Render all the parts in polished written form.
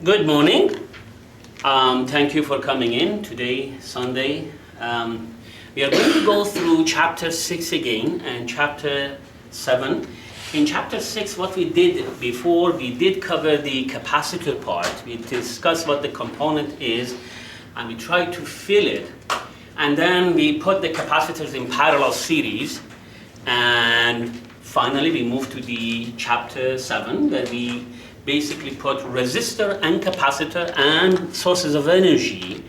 Good morning. Thank you for coming in today, Sunday. We are going to go through chapter 6 again and chapter 7. In chapter 6, what we did before, we did cover the capacitor part. We discussed what the component is and we tried to fill it. And then we put the capacitors in parallel series. And finally, we moved to the chapter 7 where we basically put resistor and capacitor and sources of energy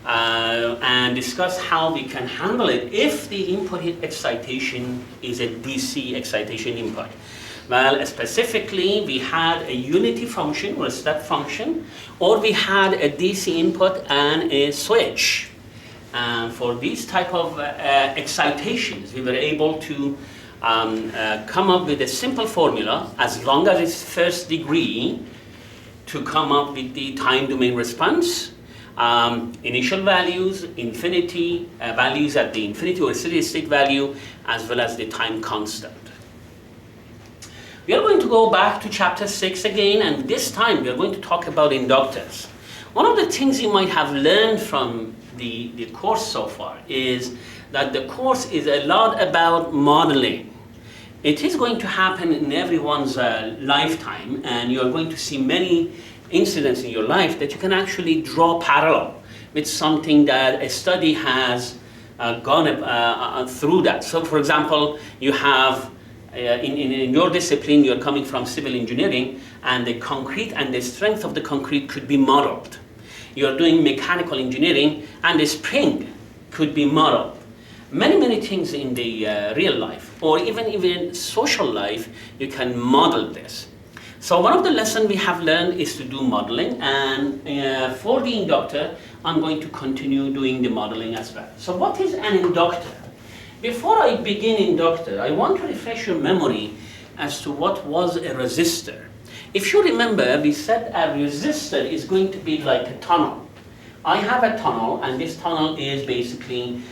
and discuss how we can handle it if the input excitation is a DC excitation input. Well, specifically, we had a unity function or a step function, or we had a DC input and a switch. For these type of excitations, we were able to come up with a simple formula, as long as it's first degree, to come up with the time domain response, initial values, infinity, values at the infinity or steady state value, as well as the time constant. We are going to go back to chapter 6 again, and this time we are going to talk about inductors. One of the things you might have learned from the course so far is that the course is a lot about modeling. It is going to happen in everyone's lifetime, and you're going to see many incidents in your life that you can actually draw parallel with something that a study has gone through that. So for example, you have, in your discipline, you're coming from civil engineering, and the concrete and the strength of the concrete could be modeled. You're doing mechanical engineering, and the spring could be modeled. Many things in the real life, or even social life, you can model this. So one of the lessons we have learned is to do modeling, and for the inductor, I'm going to continue doing the modeling as well. So what is an inductor? Before I begin inductor, I want to refresh your memory as to what was a resistor. If you remember, we said a resistor is going to be like a tunnel. I have a tunnel, and this tunnel is basically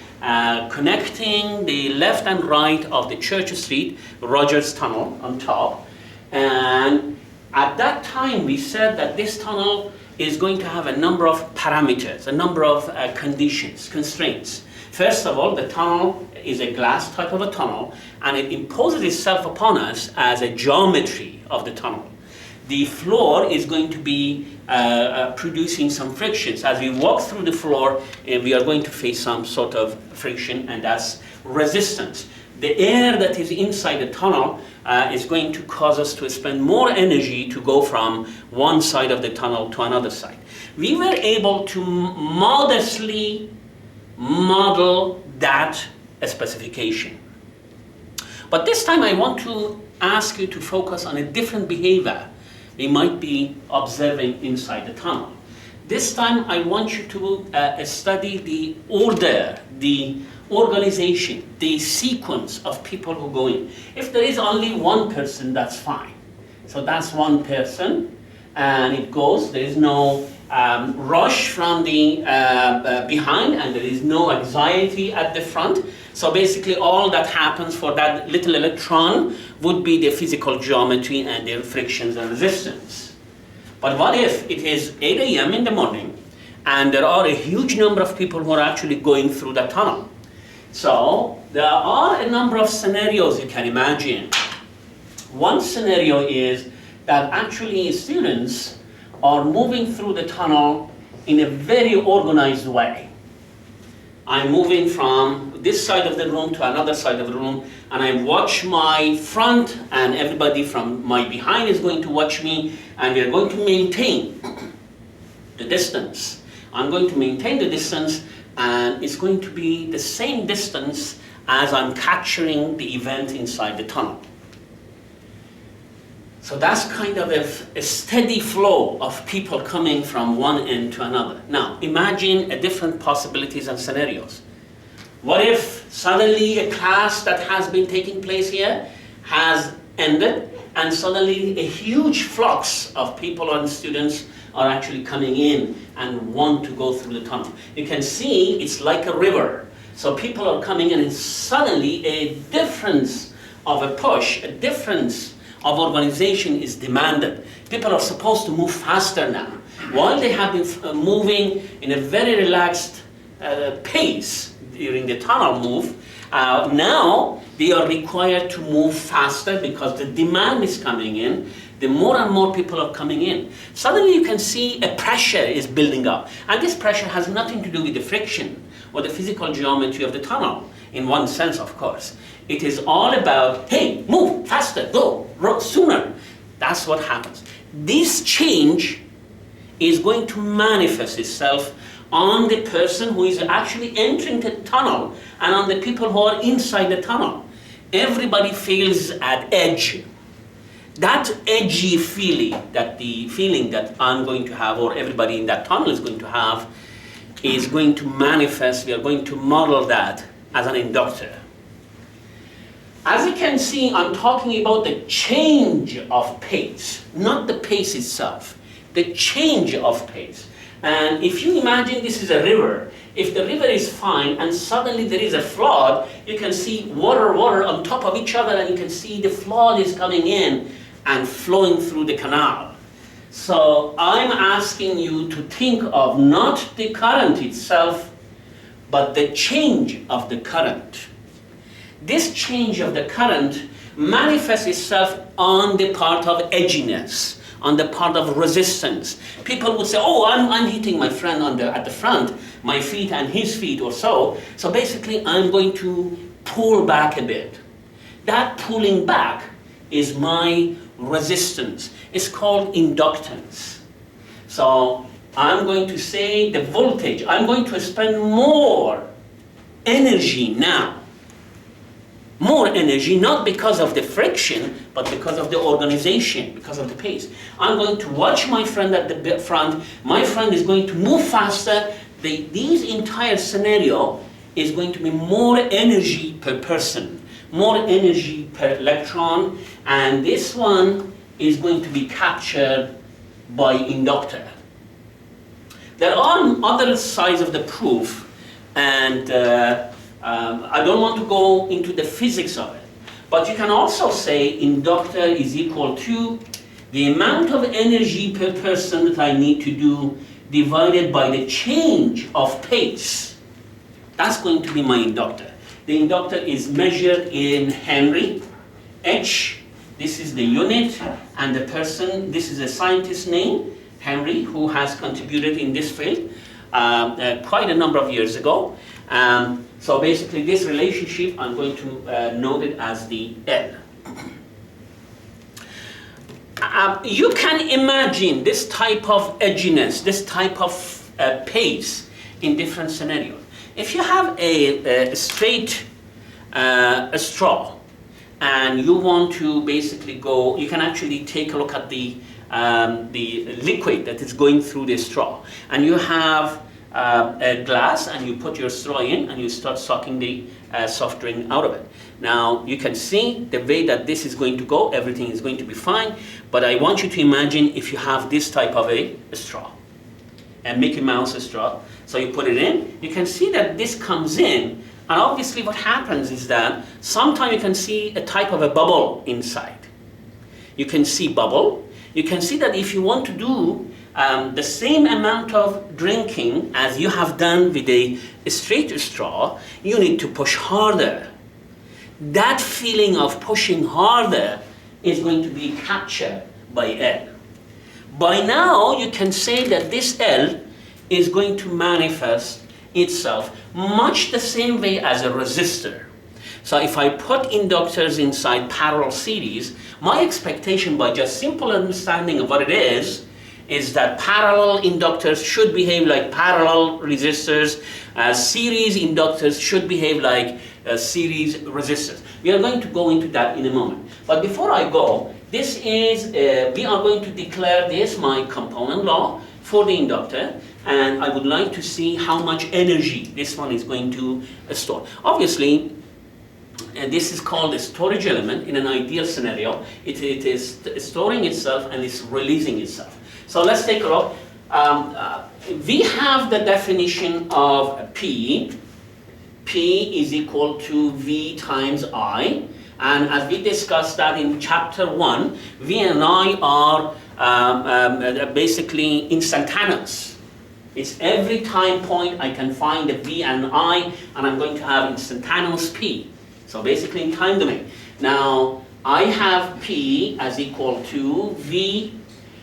connecting the left and right of the Church Street, Rogers Tunnel on top. And at that time, we said that this tunnel is going to have a number of parameters, a number of conditions, constraints. First of all, the tunnel is a glass type of a tunnel, and it imposes itself upon us as a geometry of the tunnel. The floor is going to be producing some frictions. As we walk through the floor, we are going to face some sort of friction, and that's resistance. The air that is inside the tunnel is going to cause us to spend more energy to go from one side of the tunnel to another side. We were able to modestly model that specification. But this time I want to ask you to focus on a different behavior we might be observing inside the tunnel. This time I want you to study the order, the organization, the sequence of people who go in. If there is only one person, that's fine. So that's one person, and it goes. There is no rush from the behind, and there is no anxiety at the front. So basically all that happens for that little electron would be the physical geometry and the frictions and resistance. But what if it is 8 a.m. in the morning and there are a huge number of people who are actually going through the tunnel? So there are a number of scenarios you can imagine. One scenario is that actually students are moving through the tunnel in a very organized way. I'm moving from this side of the room to another side of the room, and I watch my front, and everybody from my behind is going to watch me, and we're going to maintain the distance. I'm going to maintain the distance, and it's going to be the same distance as I'm capturing the event inside the tunnel. So that's kind of a steady flow of people coming from one end to another. Now, imagine a different possibilities and scenarios. What if suddenly a class that has been taking place here has ended, and suddenly a huge flux of people and students are actually coming in and want to go through the tunnel. You can see it's like a river. So people are coming in, and suddenly a difference of a push, a difference of organization is demanded. People are supposed to move faster now. While they have been moving in a very relaxed pace during the tunnel move, now they are required to move faster because the demand is coming in. The more and more people are coming in. Suddenly you can see a pressure is building up. And this pressure has nothing to do with the friction or the physical geometry of the tunnel, in one sense, of course. It is all about, hey, move faster, go sooner. That's what happens. This change is going to manifest itself on the person who is actually entering the tunnel and on the people who are inside the tunnel. Everybody feels at edge. That edgy feeling, the feeling that I'm going to have, or everybody in that tunnel is going to have, is going to manifest. We are going to model that as an inductor. As you can see, I'm talking about the change of pace, not the pace itself, the change of pace. And if you imagine this is a river, if the river is fine and suddenly there is a flood, you can see water on top of each other, and you can see the flood is coming in and flowing through the canal. So I'm asking you to think of not the current itself, but the change of the current. This change of the current manifests itself on the part of edginess, on the part of resistance. People would say, oh, I'm hitting my friend at the front, my feet and his feet or so. So basically I'm going to pull back a bit. That pulling back is my resistance. It's called inductance. So I'm going to say the voltage, I'm going to spend more energy now. More energy, not because of the friction, but because of the organization, because of the pace. I'm going to watch my friend at the front. My friend is going to move faster. This entire scenario is going to be more energy per person, more energy per electron, and this one is going to be captured by inductor. There are other sides of the proof, and I don't want to go into the physics of it, but you can also say inductor is equal to the amount of energy per person that I need to do divided by the change of pace. That's going to be my inductor. The inductor is measured in Henry. H, this is the unit, and the person, this is a scientist's name, Henry, who has contributed in this field quite a number of years ago. So basically this relationship, I'm going to note it as the L. You can imagine this type of edginess, this type of pace in different scenarios. If you have a straight straw, and you want to basically go, you can actually take a look at the liquid that is going through the straw, and you have a glass, and you put your straw in and you start sucking the soft drink out of it. Now you can see the way that this is going to go, everything is going to be fine, but I want you to imagine if you have this type of a straw, a Mickey Mouse straw. So you put it in, you can see that this comes in, and obviously what happens is that sometimes you can see a type of a bubble inside. You can see bubble. You can see that if you want to do the same amount of drinking as you have done with a straight straw, you need to push harder. That feeling of pushing harder is going to be captured by L. By now, you can say that this L is going to manifest itself much the same way as a resistor. So if I put inductors inside parallel series, my expectation by just simple understanding of what it is that parallel inductors should behave like parallel resistors, series inductors should behave like series resistors. We are going to go into that in a moment. But before I go, this is, we are going to declare this my component law for the inductor, and I would like to see how much energy this one is going to store. Obviously, this is called a storage element in an ideal scenario. It is storing itself and it's releasing itself. So let's take a look. We have the definition of P. P is equal to V times I. And as we discussed that in chapter 1, V and I are basically instantaneous. It's every time point I can find a V and I, and I'm going to have instantaneous P. So basically in time domain. Now, I have P as equal to V.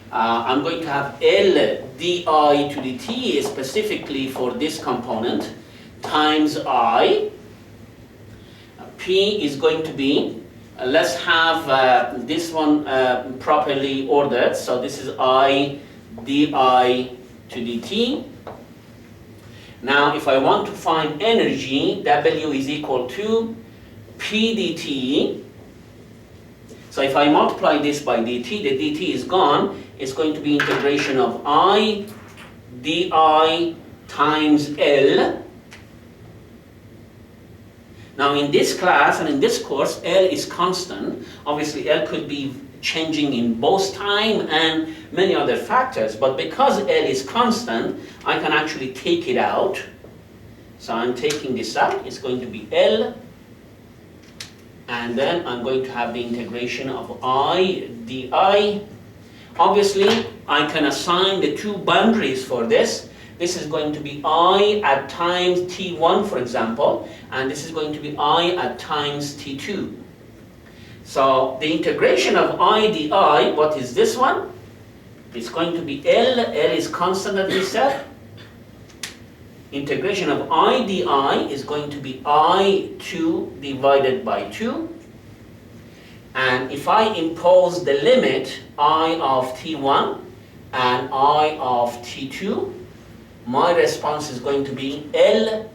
I'm going to have L di to the t specifically for this component times I. P is going to be, let's have this one properly ordered. So this is I di to dt. Now if I want to find energy, W is equal to P dt. So if I multiply this by dt, the dt is gone. It's going to be integration of I di times L. Now in this class and in this course, L is constant. Obviously L could be changing in both time and many other factors, but because L is constant, I can actually take it out. So I'm taking this out, it's going to be L, and then I'm going to have the integration of I di. Obviously, I can assign the two boundaries for this. This is going to be I at times t1, for example, and this is going to be I at times t2. So the integration of I di, what is this one? It's going to be L. L is constant, as we said. Integration of I di is going to be I2 divided by 2. And if I impose the limit I of t1 and I of t2, my response is going to be L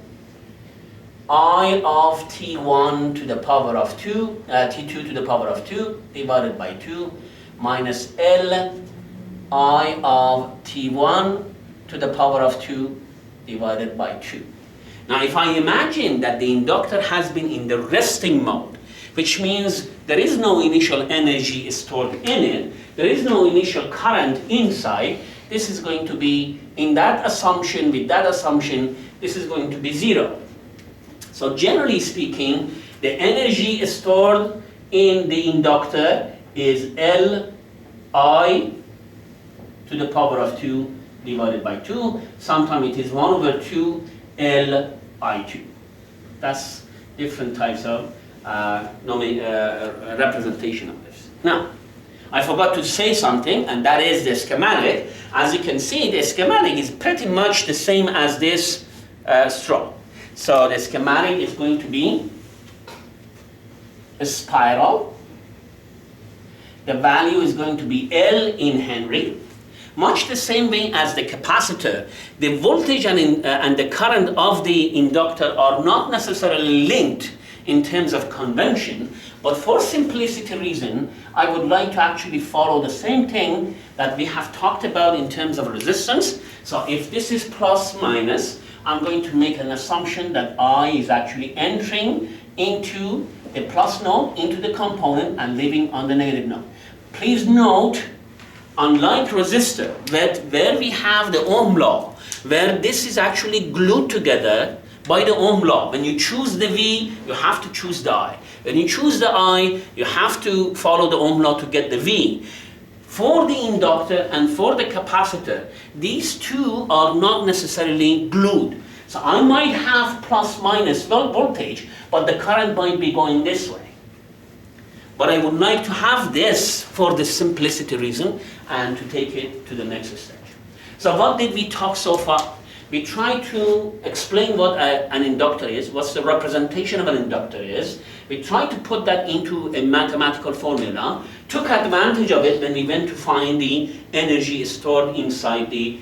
I of t1 to the power of 2, t2 to the power of 2 divided by 2 minus L I of t1 to the power of 2 divided by 2. Now if I imagine that the inductor has been in the resting mode, which means there is no initial energy stored in it, there is no initial current inside, this is going to be, in that assumption, with that assumption, this is going to be 0. So generally speaking, the energy stored in the inductor is Li to the power of 2 divided by 2. Sometimes it is 1 over 2 Li2. That's different types of representation of this. Now, I forgot to say something, and that is the schematic. As you can see, the schematic is pretty much the same as this straw. So the schematic is going to be a spiral. The value is going to be L in Henry. Much the same way as the capacitor, the voltage and the current of the inductor are not necessarily linked in terms of convention, but for simplicity reason, I would like to actually follow the same thing that we have talked about in terms of resistance. So if this is plus minus, I'm going to make an assumption that I is actually entering into the plus node, into the component, and leaving on the negative node. Please note, unlike resistor, where we have the Ohm law, where this is actually glued together by the Ohm law. When you choose the V, you have to choose the I. When you choose the I, you have to follow the Ohm law to get the V. For the inductor and for the capacitor, these two are not necessarily glued. So I might have plus minus voltage, but the current might be going this way. But I would like to have this for the simplicity reason and to take it to the next stage. So what did we talk so far? We tried to explain what an inductor is, what the representation of an inductor is. We tried to put that into a mathematical formula, took advantage of it when we went to find the energy stored inside the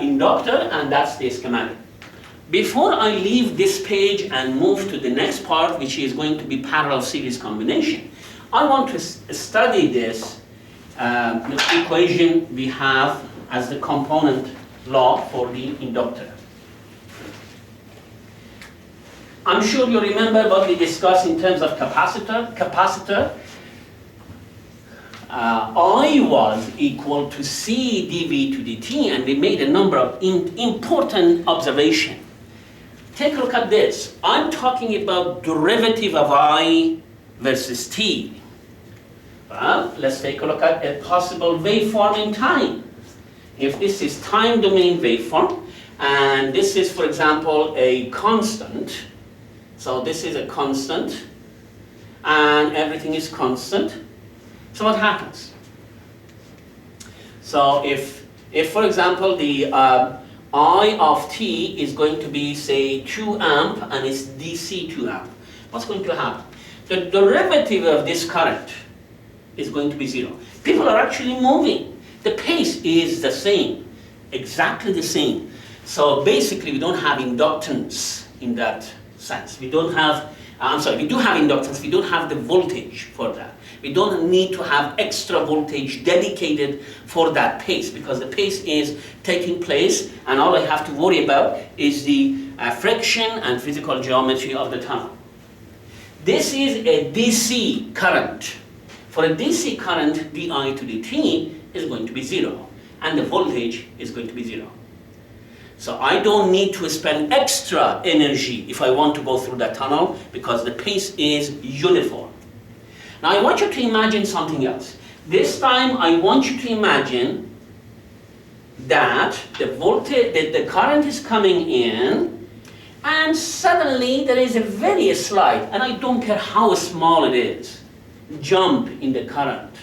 inductor, and that's the schematic. Before I leave this page and move to the next part, which is going to be parallel series combination, I want to study this equation we have as the component law for the inductor. I'm sure you remember what we discussed in terms of capacitor. I was equal to C dV to dt, and we made a number of important observations. Take a look at this. I'm talking about derivative of I versus t. Well, let's take a look at a possible waveform in time. If this is time domain waveform, and this is, for example, a constant, so this is a constant, and everything is constant, so what happens? So if for example, the I of t is going to be, say, 2 amp, and it's DC 2 amp, what's going to happen? The derivative of this current is going to be 0. People are actually moving. The pace is the same, exactly the same. So basically we don't have inductance in that sense. We don't have, we do have inductance, we don't have the voltage for that. We don't need to have extra voltage dedicated for that pace, because the pace is taking place and all I have to worry about is the friction and physical geometry of the tunnel. This is a DC current. For a DC current, di to dt is going to be 0, and the voltage is going to be 0. So I don't need to spend extra energy if I want to go through that tunnel, because the pace is uniform. Now I want you to imagine something else. This time I want you to imagine that the current is coming in, and suddenly there is a very slight, and I don't care how small it is, jump in the current.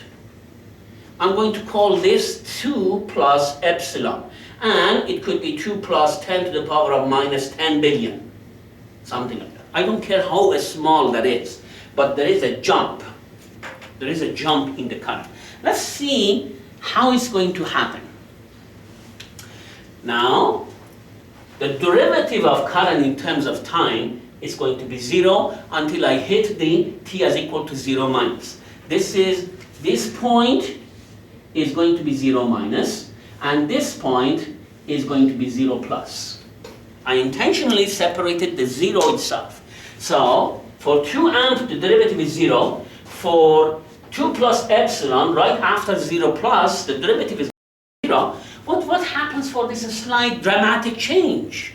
I'm going to call this 2 plus epsilon, and it could be 2 plus 10 to the power of minus 10 billion, something like that. I don't care how small that is, but there is a jump. There is a jump in the current. Let's see how it's going to happen. Now, the derivative of current in terms of time is going to be 0 until I hit the t as equal to 0 minus. This point is going to be 0 minus, and this point is going to be 0 plus. I intentionally separated the 0 itself. So, for 2 amp, the derivative is 0. For 2 plus epsilon, right after 0 plus, the derivative is 0. What happens for this slight dramatic change?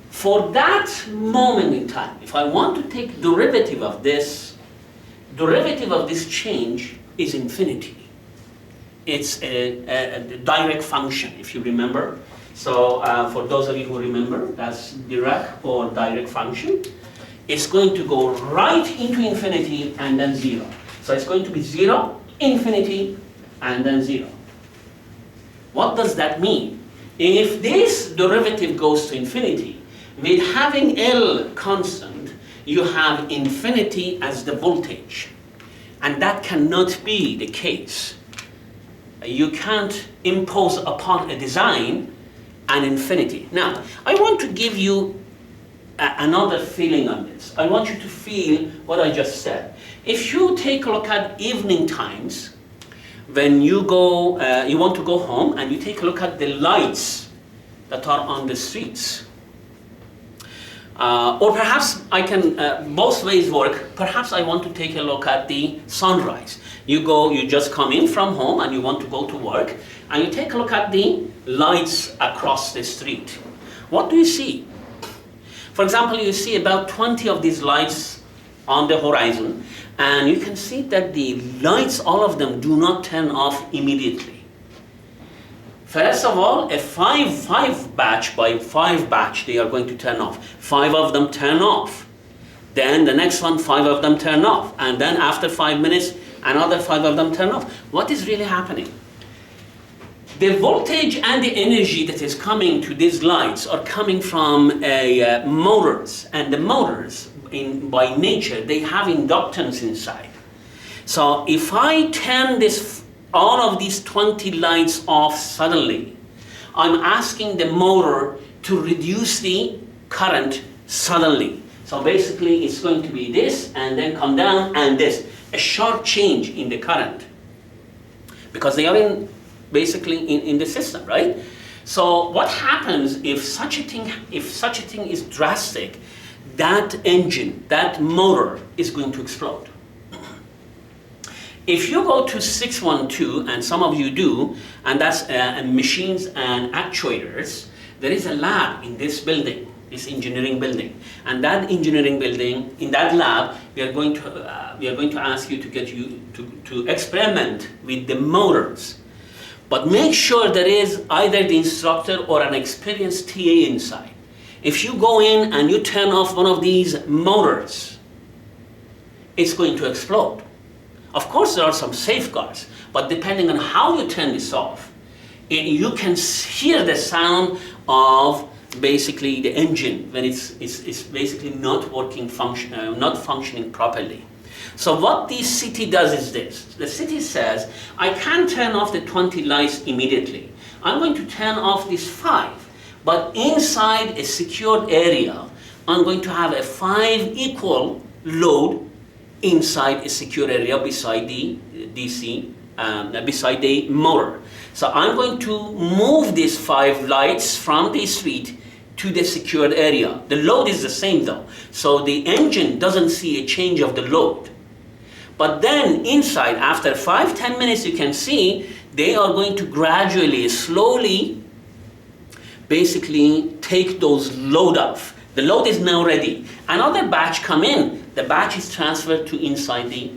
For that moment in time, if I want to take derivative of this change is infinity. It's a direct function, if you remember. So for those of you who remember, that's direct or direct function. It's going to go right into infinity and then 0. So it's going to be 0, infinity, and then 0. What does that mean? If this derivative goes to infinity, with having L constant, you have infinity as the voltage. And that cannot be the case. You can't impose upon a design an infinity. Now, I want to give you another feeling on this. I want you to feel what I just said. If you take a look at evening times, when you want to go home and you take a look at the lights that are on the streets, or perhaps I can, both ways work. Perhaps I want to take a look at the sunrise. You just come in from home and you want to go to work, and you take a look at the lights across the street. What do you see? For example, you see about 20 of these lights on the horizon, and you can see that the lights, all of them, do not turn off immediately. First of all, a 5 batch by 5 batch, they are going to turn off. 5 of them turn off. Then the next one, 5 of them turn off. And then after 5 minutes, another 5 of them turn off. What is really happening? The voltage and the energy that is coming to these lights are coming from motors. And the motors, by nature, they have inductance inside. So if I turn all of these 20 lights off suddenly, I'm asking the motor to reduce the current suddenly. So basically it's going to be this, and then come down, and this. A sharp change in the current. Because they are basically in the system, right? So what happens if such a thing is drastic? That engine, that motor is going to explode. If you go to 612, and some of you do, and that's machines and actuators, there is a lab in this building. this engineering building. And that engineering building, in that lab, we are going to ask you to get you to experiment with the motors. But make sure there is either the instructor or an experienced TA inside. If you go in and you turn off one of these motors, it's going to explode. Of course, there are some safeguards, but depending on how you turn this off, you can hear the sound of basically the engine when it's basically not not functioning properly. So what the city does is this. The city says, I can't turn off the 20 lights immediately. I'm going to turn off these 5. But inside a secured area, I'm going to have a 5 equal load inside a secure area beside the DC, beside the motor. So I'm going to move these 5 lights from the street to the secured area. The load is the same though. So the engine doesn't see a change of the load. But then inside, after 5-10 minutes, you can see they are going to gradually, slowly, basically take those load off. The load is now ready. Another batch come in. The batch is transferred to inside the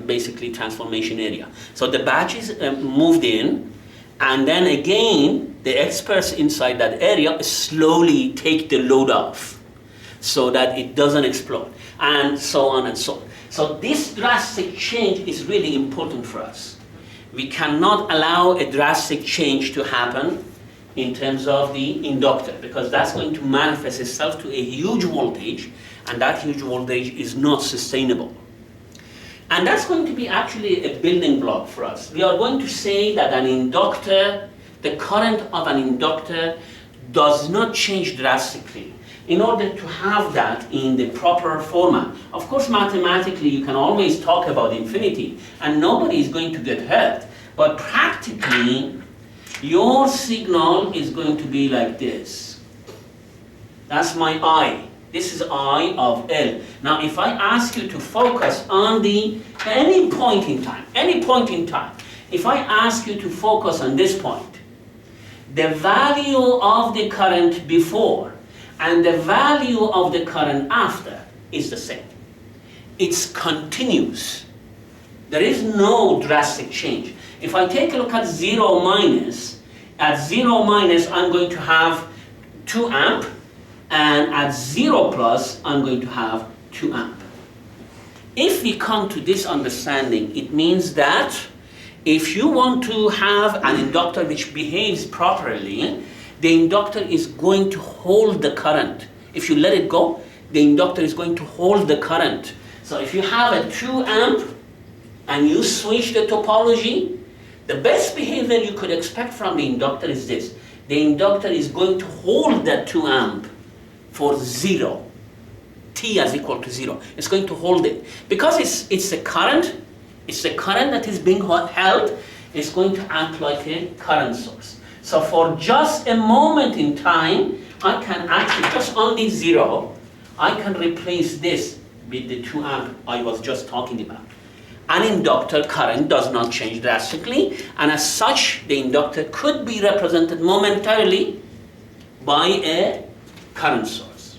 basically transformation area. So the batch is moved in, and then again, the experts inside that area slowly take the load off so that it doesn't explode, and so on and so on. So this drastic change is really important for us. We cannot allow a drastic change to happen in terms of the inductor, because that's going to manifest itself to a huge voltage, and that huge voltage is not sustainable. And that's going to be actually a building block for us. We are going to say that an inductor, the current of an inductor does not change drastically. In order to have that in the proper format, of course mathematically you can always talk about infinity and nobody is going to get hurt, but practically your signal is going to be like this. That's my I. This is I of L. Now if I ask you to focus on any point in time, if I ask you to focus on this point, the value of the current before and the value of the current after is the same. It's continuous. There is no drastic change. If I take a look at 0 minus, at 0 minus I'm going to have 2 amp, and at 0 plus I'm going to have 2 amp. If we come to this understanding, it means that if you want to have an inductor which behaves properly, the inductor is going to hold the current. If you let it go, the inductor is going to hold the current. So if you have a 2 amp and you switch the topology, the best behavior you could expect from the inductor is this. The inductor is going to hold that 2 amp for 0. T is equal to 0. It's going to hold it. Because it's a current that is being held, it's going to act like a current source. So for just a moment in time, I can actually, just on the 0, I can replace this with the 2 amp I was just talking about. An inductor current does not change drastically, and as such, the inductor could be represented momentarily by a current source.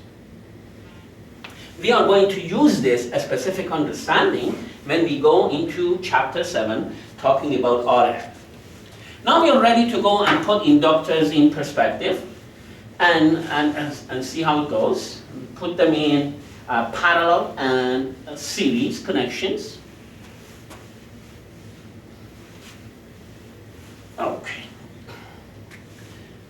We are going to use this a specific understanding when we go into chapter 7, talking about RF. Now we are ready to go and put inductors in perspective and see how it goes. Put them in parallel and series connections. Okay.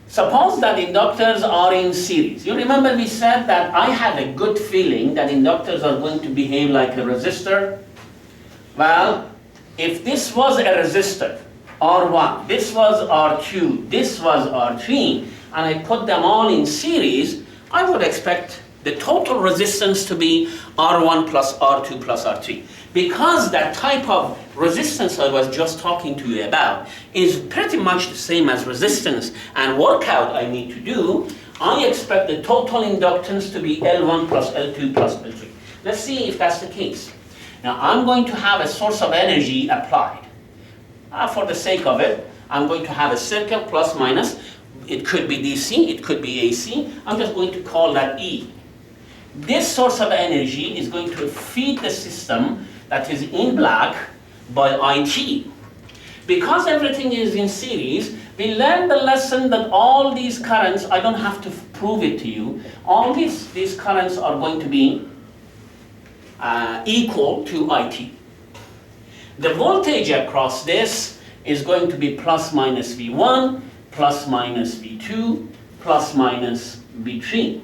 Suppose that inductors are in series. You remember we said that I have a good feeling that inductors are going to behave like a resistor. Well, if this was a resistor, R1, this was R2, this was R3, and I put them all in series, I would expect the total resistance to be R1 plus R2 plus R3. Because that type of resistance I was just talking to you about is pretty much the same as resistance and workout I need to do, I expect the total inductance to be L1 plus L2 plus L3. Let's see if that's the case. Now I'm going to have a source of energy applied. For the sake of it, I'm going to have a circle plus minus, it could be DC, it could be AC. I'm just going to call that E. This source of energy is going to feed the system that is in black by IT. Because everything is in series, we learned the lesson that all these currents, I don't have to prove it to you, all these currents are going to be equal to IT. The voltage across this is going to be plus minus V1, plus minus V2, plus minus V3.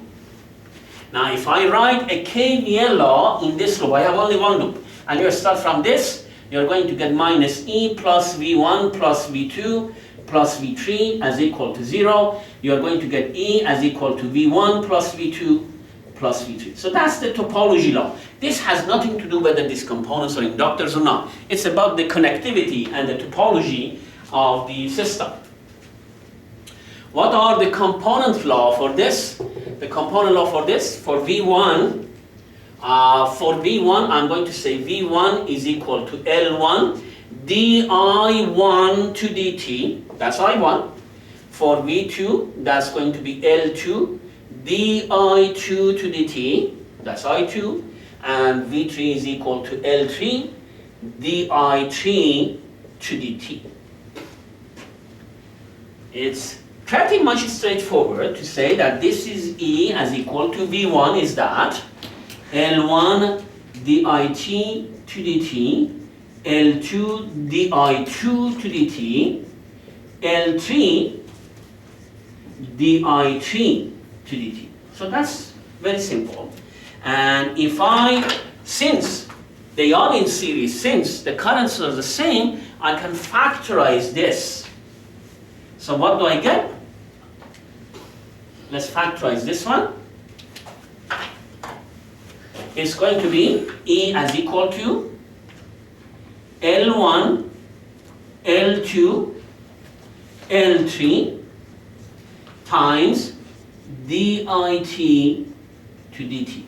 Now if I write a Kcl law in this loop, I have only one loop, and you start from this, you're going to get minus E plus V1 plus V2 plus V3 as equal to 0. You're going to get E as equal to V1 plus V2 plus V3. So that's the topology law. This has nothing to do whether these components are inductors or not. It's about the connectivity and the topology of the system. What are the component law for this? The component law for this, for V1, I'm going to say V1 is equal to L1 di1 to dt, that's I1. For V2, that's going to be L2 di2 to dt, that's I2. And V3 is equal to L3 di3 to dt. It's pretty much straightforward to say that this is E as equal to V1 is that L1 dit to dt, L2 di2 to dt, L3 di3 to dt. So that's very simple. And since they are in series, since the currents are the same, I can factorize this. So what do I get? Let's factorize this one. It's going to be E as equal to L1, L2, L3 times dit to dt.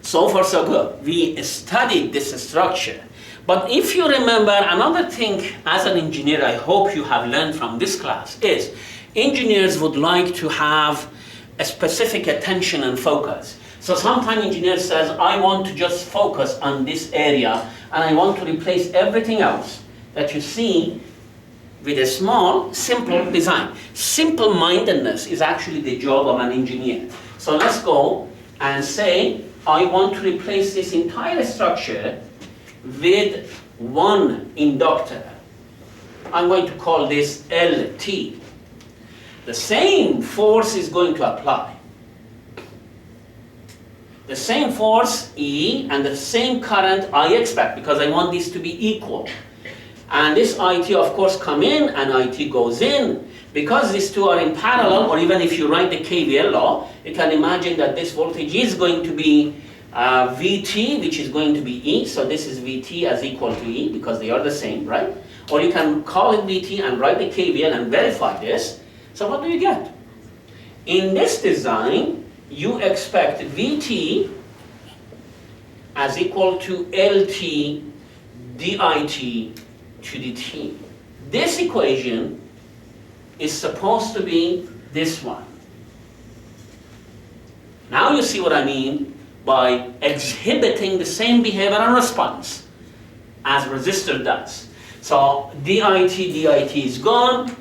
So far so good. We studied this structure. But if you remember, another thing as an engineer I hope you have learned from this class is engineers would like to have a specific attention and focus. So sometimes engineer says, I want to just focus on this area and I want to replace everything else that you see with a small, simple design. Simple-mindedness is actually the job of an engineer. So let's go and say, I want to replace this entire structure with one inductor. I'm going to call this LT. The same force is going to apply. The same force, E, and the same current I expect, because I want these to be equal. And this IT, of course, come in, and IT goes in. Because these two are in parallel, or even if you write the Kcl law, you can imagine that this voltage is going to be Vt, which is going to be E. So this is Vt as equal to E, because they are the same, right? Or you can call it Vt and write the Kcl and verify this. So what do you get? In this design, you expect Vt as equal to Lt dit to dt. This equation is supposed to be this one. Now you see what I mean by exhibiting the same behavior and response as resistor does. So dit is gone,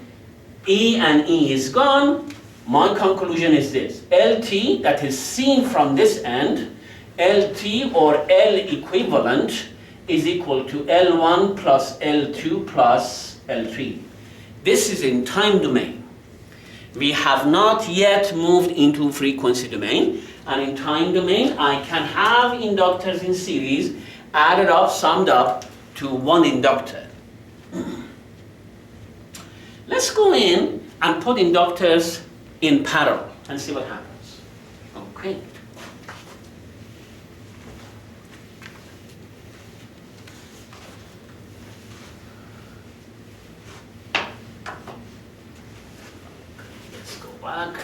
E and E is gone. My conclusion is this: Lt, that is seen from this end, Lt or L equivalent is equal to L1 plus L2 plus L3. This is in time domain. We have not yet moved into frequency domain, and in time domain I can have inductors in series added up, summed up to one inductor. Let's go in and put inductors in parallel and see what happens. Okay. Let's go back.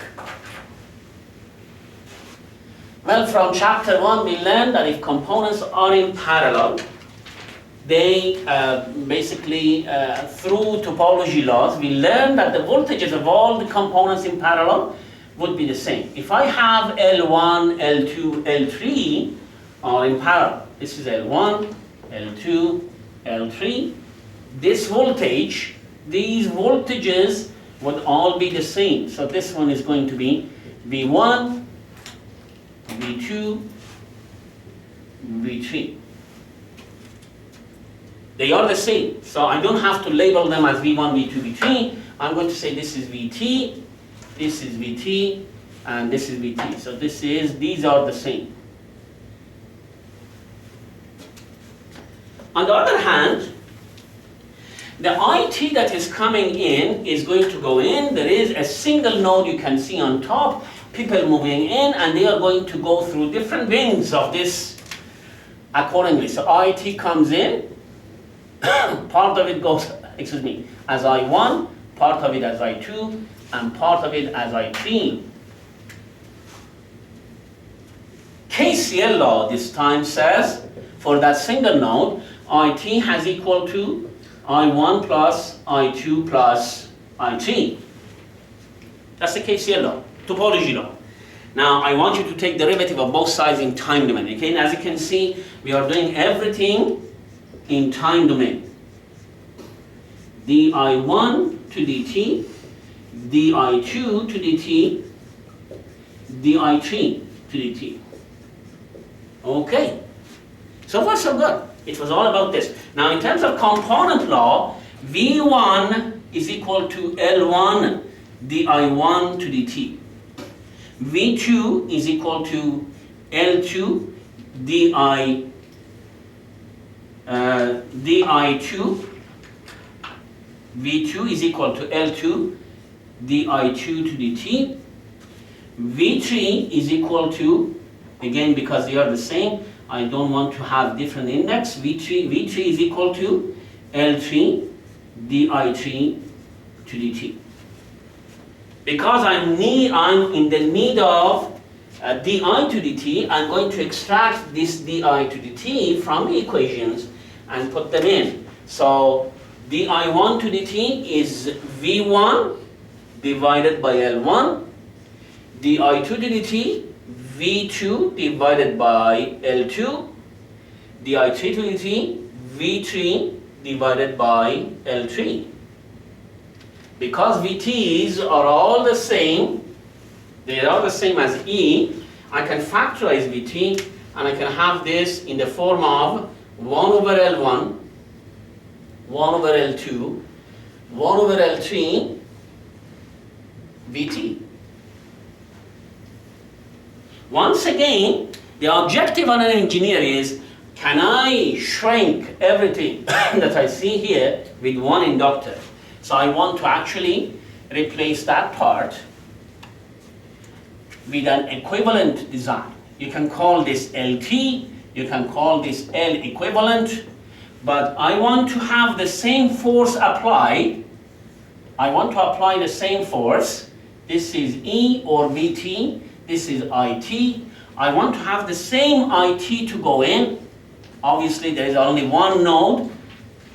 Well, from chapter 1 we learned that if components are in parallel, they basically, through topology laws, we learned that the voltages of all the components in parallel would be the same. If I have L1, L2, L3 are in parallel, this is L1, L2, L3, this voltage, these voltages would all be the same. So this one is going to be V1, V2, V3. They are the same, so I don't have to label them as V1, V2, V3. I'm going to say this is VT, this is VT, and this is VT. So these are the same. On the other hand, the IT that is coming in is going to go in. There is a single node you can see on top, people moving in, and they are going to go through different wings of this accordingly. So IT comes in, part of it goes, as I1, part of it as I2, and part of it as I3. Kcl law this time says, for that single node, IT has equal to I1 plus I2 plus I3. That's the Kcl law, topology law. Now I want you to take derivative of both sides in time domain. Okay, and as you can see, we are doing everything in time domain. di1 to dt, di2 to dt, di3 to dt. Okay, so far so good. It was all about this. Now in terms of component law, V1 is equal to L1 di1 to dt. V2 is equal to L2 di2 V2 is equal to L2 di2 to dt. V3 is equal to, again because they are the same, I don't want to have different index. V3 is equal to L3 di3 to dt. Because I'm in the need of di to dt, I'm going to extract this di to dt from the equations and put them in. So di1 to dt is V1 divided by L1, di2 to dt, V2 divided by L2, di3 to dt, V3 divided by L3. Because VTs are all the same, they are the same as E, I can factorize VT and I can have this in the form of 1 over L1, 1 over L2, 1 over L3, VT. Once again, the objective on an engineer is, can I shrink everything that I see here with one inductor? So I want to actually replace that part with an equivalent design. You can call this LT, you can call this L equivalent, but I want to have the same force applied. I want to apply the same force. This is E or VT, this is IT. I want to have the same IT to go in. Obviously there is only one node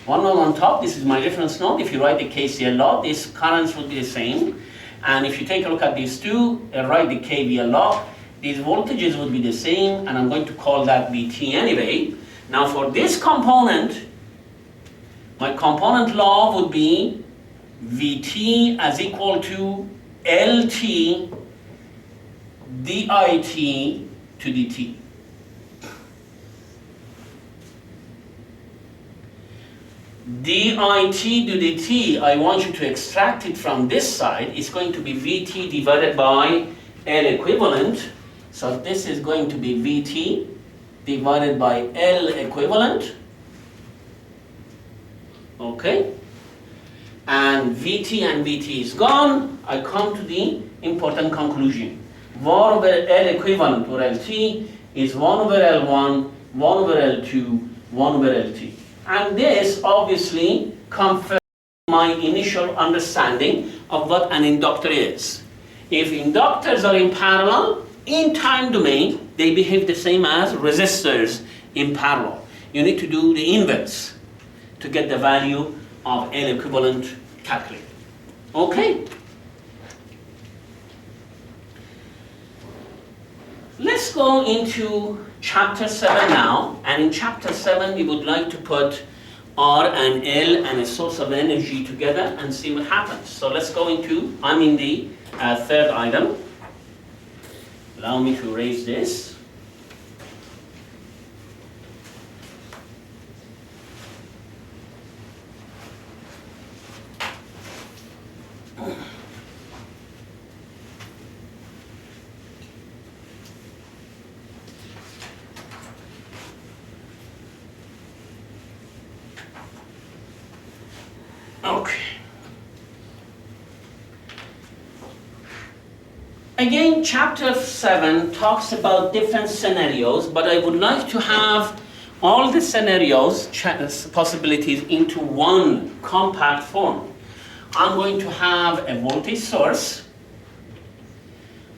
on top. This is my reference node. If you write the Kcl law, these currents will be the same. And if you take a look at these two, write the KVL law, these voltages would be the same, and I'm going to call that VT anyway. Now for this component, my component law would be VT as equal to LT dit to dt. dit to dt, I want you to extract it from this side. It's going to be VT divided by L equivalent. So this is going to be VT divided by L equivalent. Okay? And VT is gone. I come to the important conclusion. 1 over L equivalent, or LT, is 1 over L1, 1 over L2, 1 over LT. And this obviously confirms my initial understanding of what an inductor is. If inductors are in parallel, in time domain, they behave the same as resistors in parallel. You need to do the inverse. to get the value of L equivalent calculated. Okay? Let's go into chapter 7 now, and in chapter 7 we would like to put R and L and a source of energy together and see what happens. So let's go into, I'm in the third item. Allow me to erase this. Okay. Again, chapter 7 talks about different scenarios, but I would like to have all the scenarios, possibilities into one compact form. I'm going to have a voltage source.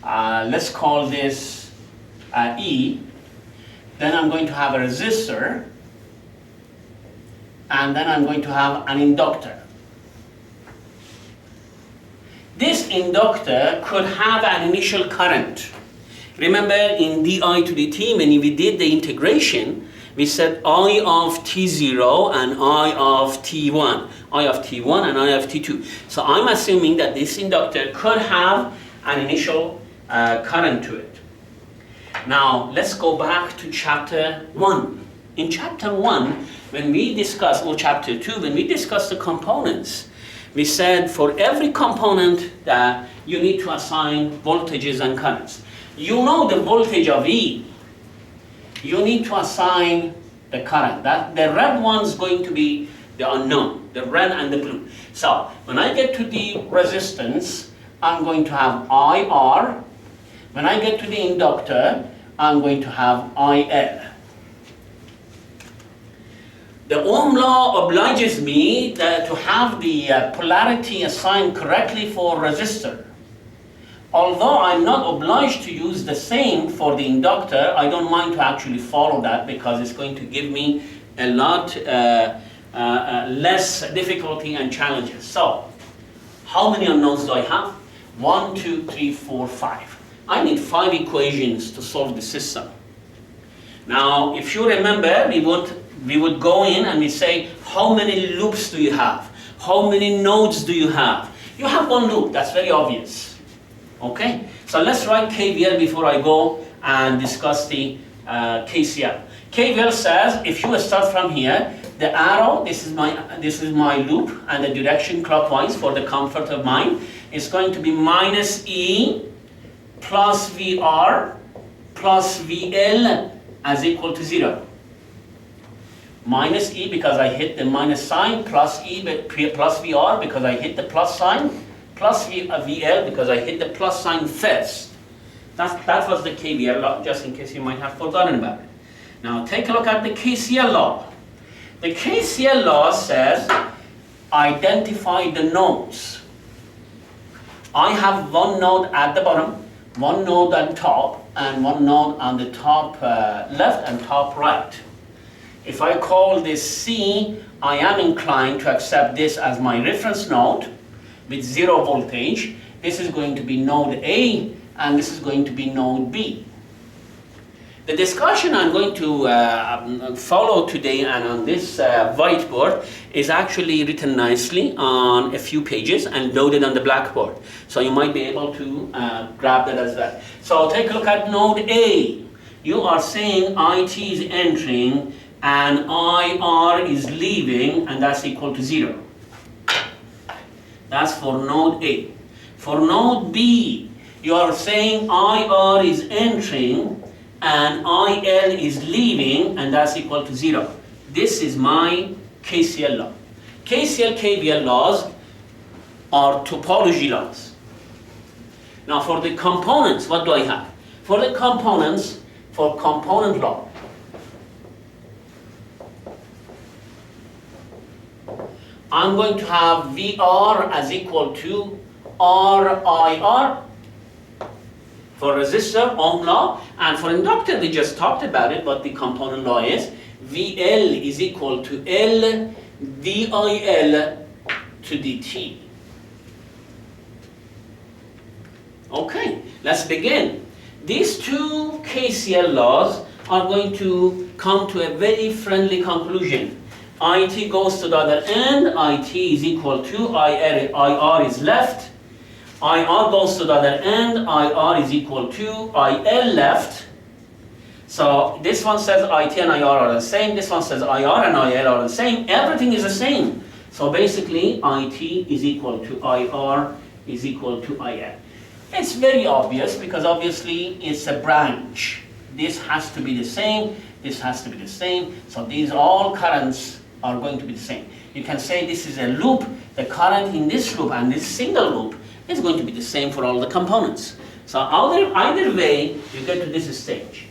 Let's call this E. Then I'm going to have a resistor. And then I'm going to have an inductor. This inductor could have an initial current. Remember in di to dt, when we did the integration, we said I of t0 and I of t1. I of t1 and I of t2. So I'm assuming that this inductor could have an initial current to it. Now let's go back to chapter 1. In chapter 1, when we discussed, or chapter 2, when we discussed the components, we said for every component that you need to assign voltages and currents. You know the voltage of E. You need to assign the current. That the red one's going to be the unknown, the red and the blue. So when I get to the resistance, I'm going to have IR. When I get to the inductor, I'm going to have IL. The Ohm law obliges me to have the polarity assigned correctly for resistor. Although I'm not obliged to use the same for the inductor, I don't mind to actually follow that because it's going to give me a lot less difficulty and challenges. So, how many unknowns do I have? 1, 2, 3, 4, 5. I need 5 equations to solve the system. Now, if you remember, we would go in and we say, how many loops do you have? How many nodes do you have? You have one loop, that's very obvious. Okay, so let's write KVL before I go and discuss the KCL. KVL says, if you start from here, the arrow, this is my loop, and the direction clockwise for the comfort of mind is going to be minus E plus VR plus VL as equal to 0. Minus E because I hit the minus sign, plus E plus VR because I hit the plus sign, plus VL because I hit the plus sign first. That was the KVL law, just in case you might have forgotten about it. Now take a look at the Kcl law. The Kcl law says identify the nodes. I have one node at the bottom, one node on top, and one node on the top left and top right. If I call this C, I am inclined to accept this as my reference node with 0 voltage. This is going to be node A, and this is going to be node B. The discussion I'm going to follow today and on this whiteboard is actually written nicely on a few pages and loaded on the blackboard. So you might be able to grab that as well. So take a look at node A. You are saying IT is entering and IR is leaving, and that's equal to 0. That's for node A. For node B, you are saying IR is entering and IL is leaving, and that's equal to 0. This is my KCL law. KCL, KVL laws are topology laws. Now for the components, what do I have? For the components, for component law, I'm going to have VR as equal to RIR for resistor, Ohm law, and for inductor we just talked about it, what the component law is. VL is equal to L dIL to dt. Okay, let's begin. These two Kcl laws are going to come to a very friendly conclusion. IT goes to the other end, IT is equal to IR is left. IR goes to the other end, IR is equal to IL left. So this one says IT and IR are the same, this one says IR and IL are the same, everything is the same. So basically IT is equal to IR is equal to IL. It's very obvious because obviously it's a branch. This has to be the same, this has to be the same, so these all currents are going to be the same. You can say this is a loop, the current in this loop and this single loop is going to be the same for all the components. So either way, you get to this stage.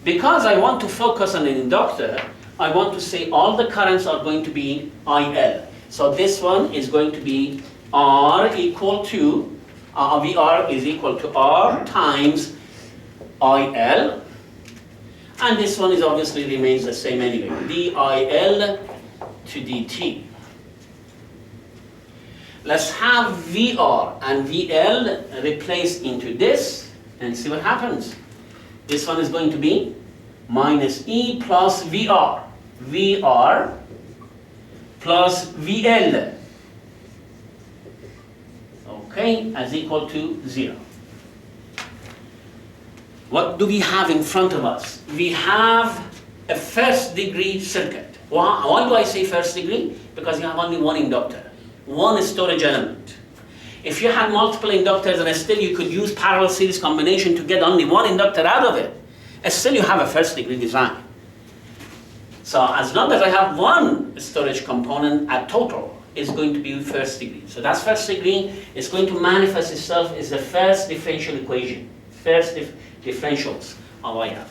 Because I want to focus on an inductor, I want to say all the currents are going to be IL. So this one is going to be R equal to, VR is equal to R times IL. And this one is obviously remains the same anyway, dIL to dt. Let's have VR and VL replaced into this and see what happens. This one is going to be minus E plus VR. VR plus VL. Okay, as equal to 0. What do we have in front of us? We have a first degree circuit. Why do I say first degree? Because you have only one inductor, one storage element. If you had multiple inductors and still you could use parallel series combination to get only one inductor out of it, still you have a first degree design. So as long as I have one storage component at total, it's going to be first degree. So that's first degree. It's going to manifest itself as the first differential equation. First differentials of I have.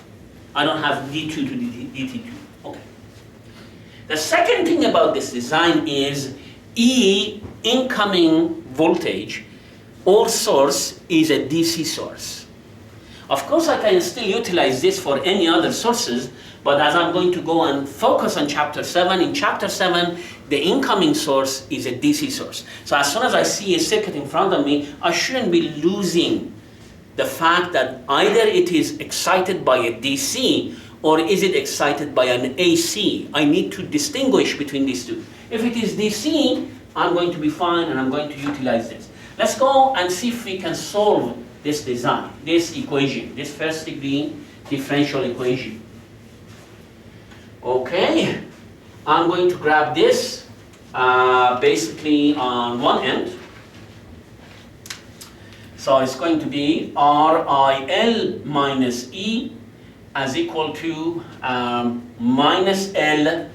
I don't have d2 to dt2. Okay. The second thing about this design is E incoming voltage or source is a DC source. Of course I can still utilize this for any other sources, but as I'm going to go and focus on chapter 7, in chapter 7 the incoming source is a DC source. So as soon as I see a circuit in front of me, I shouldn't be losing the fact that either it is excited by a DC or is it excited by an AC. I need to distinguish between these two. If it is DC, I'm going to be fine and I'm going to utilize this. Let's go and see if we can solve this design, this equation, this first degree differential equation. Okay, I'm going to grab this basically on one end. So it's going to be RIL minus E as equal to minus L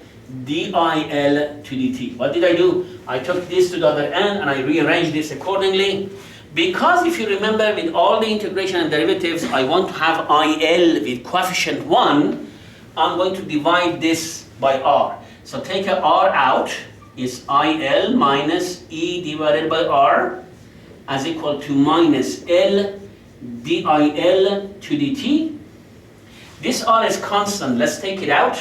dIL to dt. What did I do? I took this to the other end and I rearranged this accordingly. Because if you remember, with all the integration and derivatives, I want to have IL with coefficient 1, I'm going to divide this by R. So take a R out, is IL minus E divided by R as equal to minus L dIL to dt. This R is constant, let's take it out.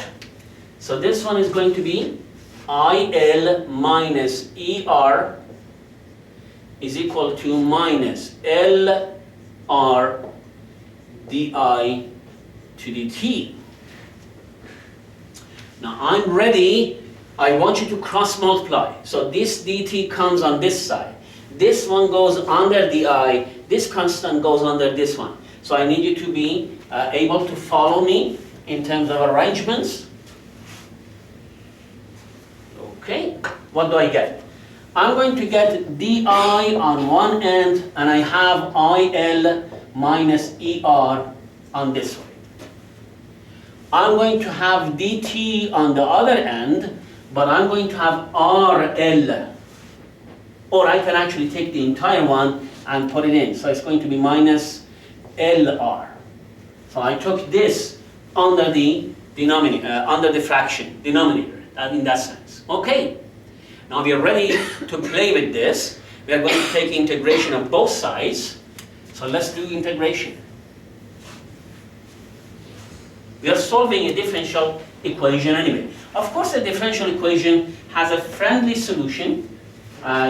So this one is going to be IL minus ER is equal to minus LR dI to dt. Now I'm ready, I want you to cross multiply. So this dt comes on this side. This one goes under di, this constant goes under this one. So I need you to be able to follow me in terms of arrangements. Okay, what do I get? I'm going to get di on one end and I have IL minus ER on this way. I'm going to have dt on the other end, but I'm going to have RL. Or I can actually take the entire one and put it in. So it's going to be minus LR. So I took this under the denominator, under the fraction, denominator, in that sense. Okay. Now we are ready to play with this. We are going to take integration of both sides. So let's do integration. We are solving a differential equation anyway. Of course, the differential equation has a friendly solution.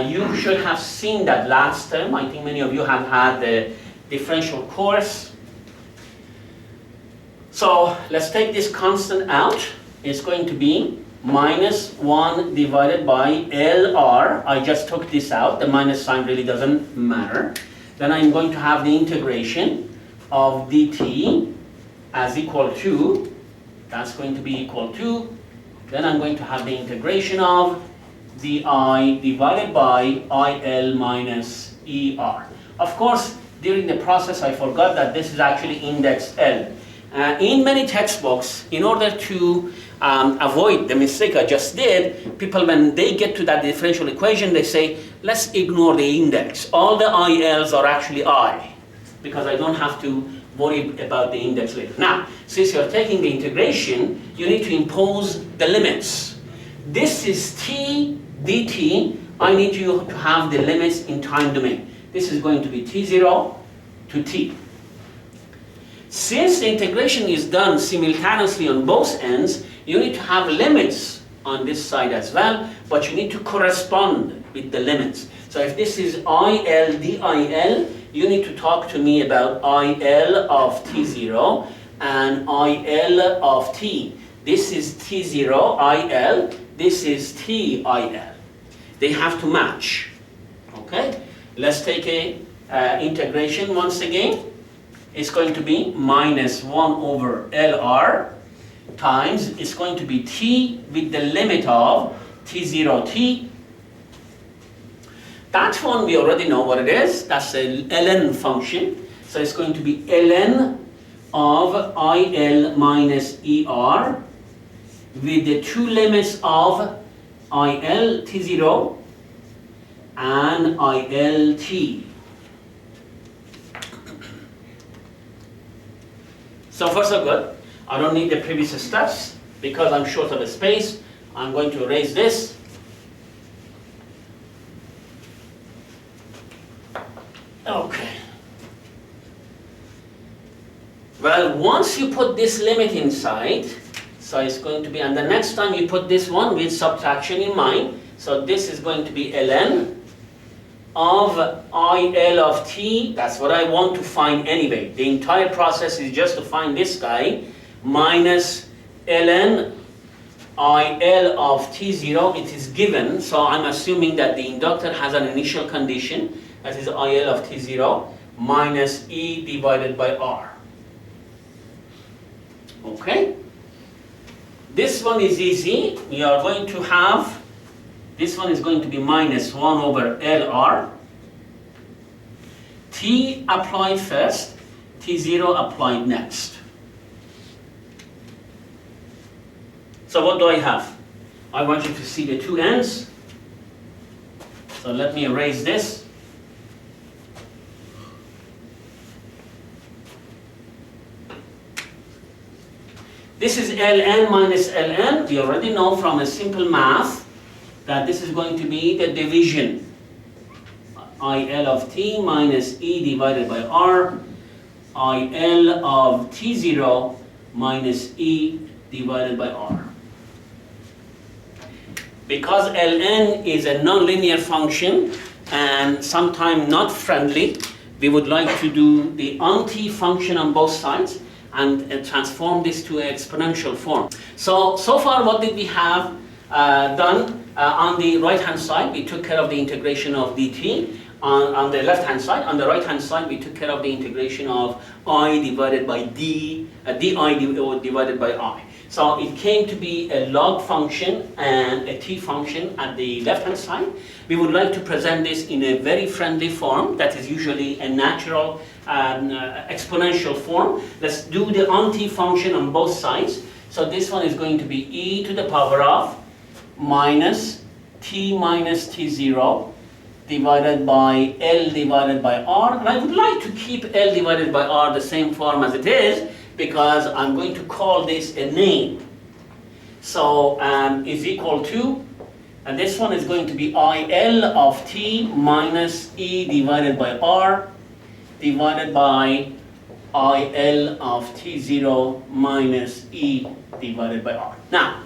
You should have seen that last term. I think many of you have had the differential course. So let's take this constant out. It's going to be minus 1 divided by LR. I just took this out. The minus sign really doesn't matter. Then I'm going to have the integration of dt as equal to, that's going to be equal to, then I'm going to have the integration of di divided by IL minus ER. Of course, during the process I forgot that this is actually index L. In many textbooks, in order to avoid the mistake I just did, people, when they get to that differential equation, they say, let's ignore the index. All the ILs are actually I, because I don't have to worry about the index later. Now, since you're taking the integration, you need to impose the limits. This is t dt. I need you to have the limits in time domain. This is going to be t0 to t. Since the integration is done simultaneously on both ends, you need to have limits on this side as well, but you need to correspond with the limits. So if this is IL dIL, you need to talk to me about IL of T0 and IL of T. This is T0 IL, this is TIL. They have to match. Okay? Let's take a integration once again. It's going to be minus 1 over LR times, it's going to be T with the limit of T0 T. That one we already know what it is. That's a ln function. So it's going to be ln of IL minus ER with the two limits of IL T0 and IL T. So far so good. I don't need the previous steps because I'm short of a space. I'm going to erase this. Okay. Well, once you put this limit inside, so it's going to be, and the next time you put this one with subtraction in mind, so this is going to be ln of IL of t, that's what I want to find anyway. The entire process is just to find this guy, minus ln IL of T0, it is given, so I'm assuming that the inductor has an initial condition, that is IL of T0, minus E divided by R. Okay? This one is easy. We are going to have, this one is going to be minus 1 over LR. T applied first, T0 applied next. So what do I have? I want you to see the two ends. So let me erase this. This is ln minus ln. We already know from a simple math that this is going to be the division. IL of t minus E divided by R. IL of T0 minus E divided by R. Because ln is a nonlinear function and sometimes not friendly, we would like to do the unti function on both sides and transform this to an exponential form. So far what did we have done? On the right hand side we took care of the integration of dt. On the left hand side, on the right hand side we took care of the integration of I divided by di divided by I. So it came to be a log function and a t function at the left hand side. We would like to present this in a very friendly form that is usually a natural exponential form. Let's do the unti function on both sides. So this one is going to be e to the power of minus t0 divided by L divided by R. And I would like to keep L divided by R the same form as it is because I'm going to call this a name. So is equal to, and this one is going to be IL of t minus E divided by R divided by IL of T0 minus E divided by R. Now,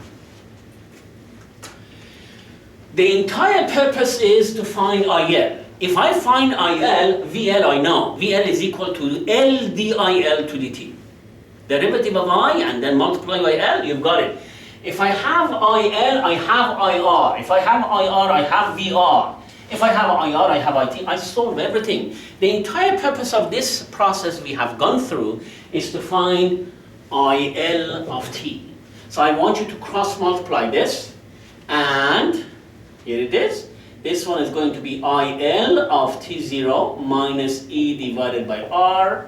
The entire purpose is to find IL. If I find IL, VL I know. VL is equal to L dIL to dt. Derivative of I and then multiply by L, you've got it. If I have IL, I have IR. If I have IR, I have VR. If I have IR, I have IT. I solve everything. The entire purpose of this process we have gone through is to find IL of t. So I want you to cross multiply this, and here it is. This one is going to be IL of t0 minus E divided by R,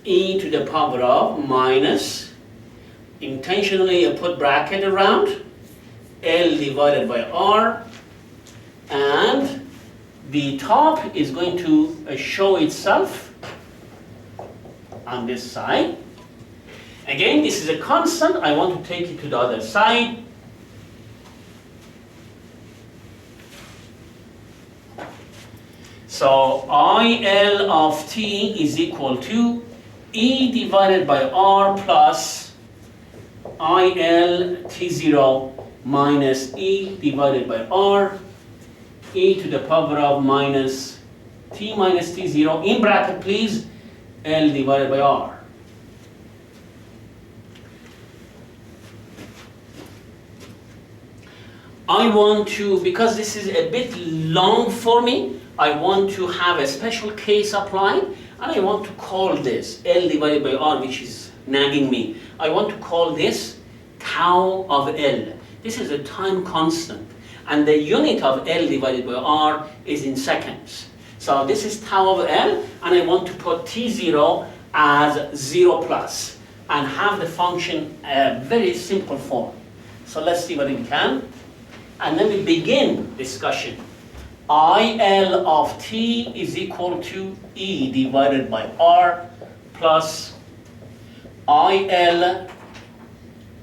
E to the power of minus, intentionally I put bracket around, L divided by R, and the top is going to show itself on this side. Again, this is a constant. I want to take it to the other side. So IL of t is equal to E divided by R plus IL t0 minus E divided by R, E to the power of minus t minus t0, in bracket please, L divided by R. I want to, because this is a bit long for me, I want to have a special case applied, and I want to call this L divided by R, which is nagging me. I want to call this tau of L. This is a time constant, and the unit of L divided by R is in seconds. So this is tau of L, and I want to put T0 as 0 plus, and have the function a very simple form. So let's see what we can. And then we begin discussion. IL of t is equal to E divided by R plus IL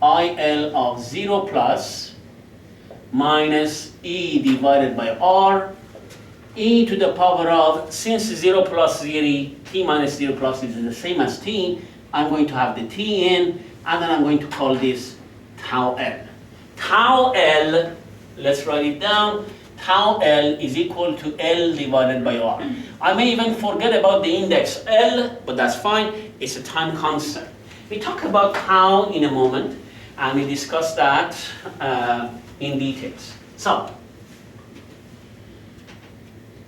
of 0 plus minus E divided by R, E to the power of, since 0 plus 0, t minus 0 plus is the same as t, I'm going to have the t in, and then I'm going to call this tau L. Tau L, let's write it down. Tau L is equal to L divided by R. I may even forget about the index L, but that's fine. It's a time constant. We talk about tau in a moment, and we discuss that in details. So,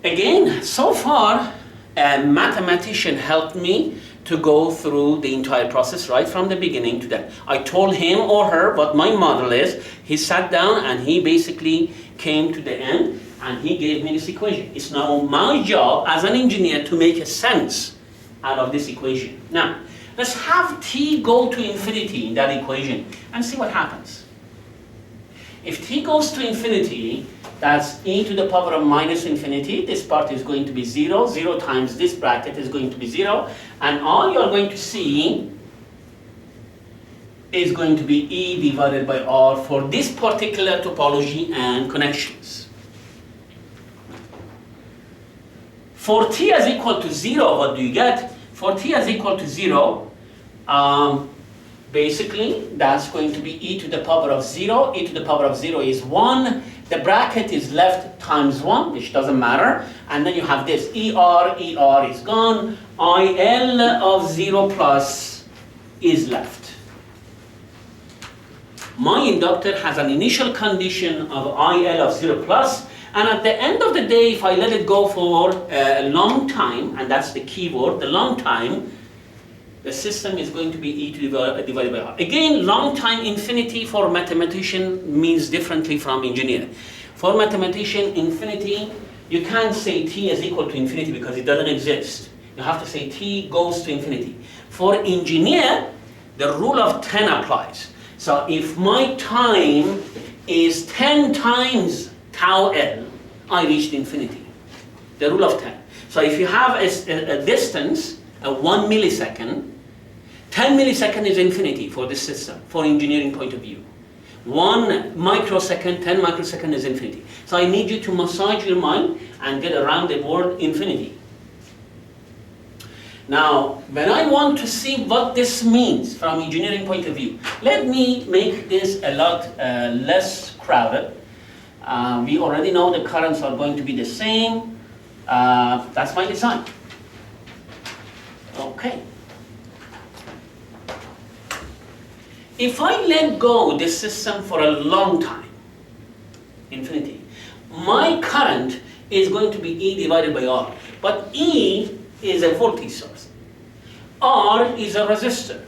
again, so far, a mathematician helped me to go through the entire process right from the beginning to that. I told him or her what my model is. He sat down and he basically came to the end and he gave me this equation. It's now my job as an engineer to make a sense out of this equation. Now, let's have t go to infinity in that equation and see what happens. If t goes to infinity, that's e to the power of minus infinity. This part is going to be 0. 0 times this bracket is going to be 0. And all you're going to see is going to be E divided by R for this particular topology and connections. For t is equal to 0, what do you get? For t is equal to 0, basically that's going to be E to the power of 0. E to the power of 0 is 1. The bracket is left times 1, which doesn't matter. And then you have this ER is gone. IL of 0 plus is left. My inductor has an initial condition of IL of 0 plus, and at the end of the day, if I let it go for a long time, and that's the key word, the long time, the system is going to be E divided by R. Again, long time infinity for mathematician means differently from engineer. For mathematician, infinity, you can't say t is equal to infinity because it doesn't exist. You have to say t goes to infinity. For engineer, the rule of 10 applies. So if my time is 10 times tau L, I reached infinity. The rule of 10. So if you have a distance, a 1 millisecond, 10 millisecond is infinity for this system, for engineering point of view. 1 microsecond, 10 microsecond is infinity. So I need you to massage your mind and get around the word infinity. Now, when I want to see what this means from engineering point of view, let me make this a lot less crowded. We already know the currents are going to be the same. That's my design. Okay. If I let go this system for a long time, infinity, my current is going to be E divided by R. But E is a voltage source. R is a resistor.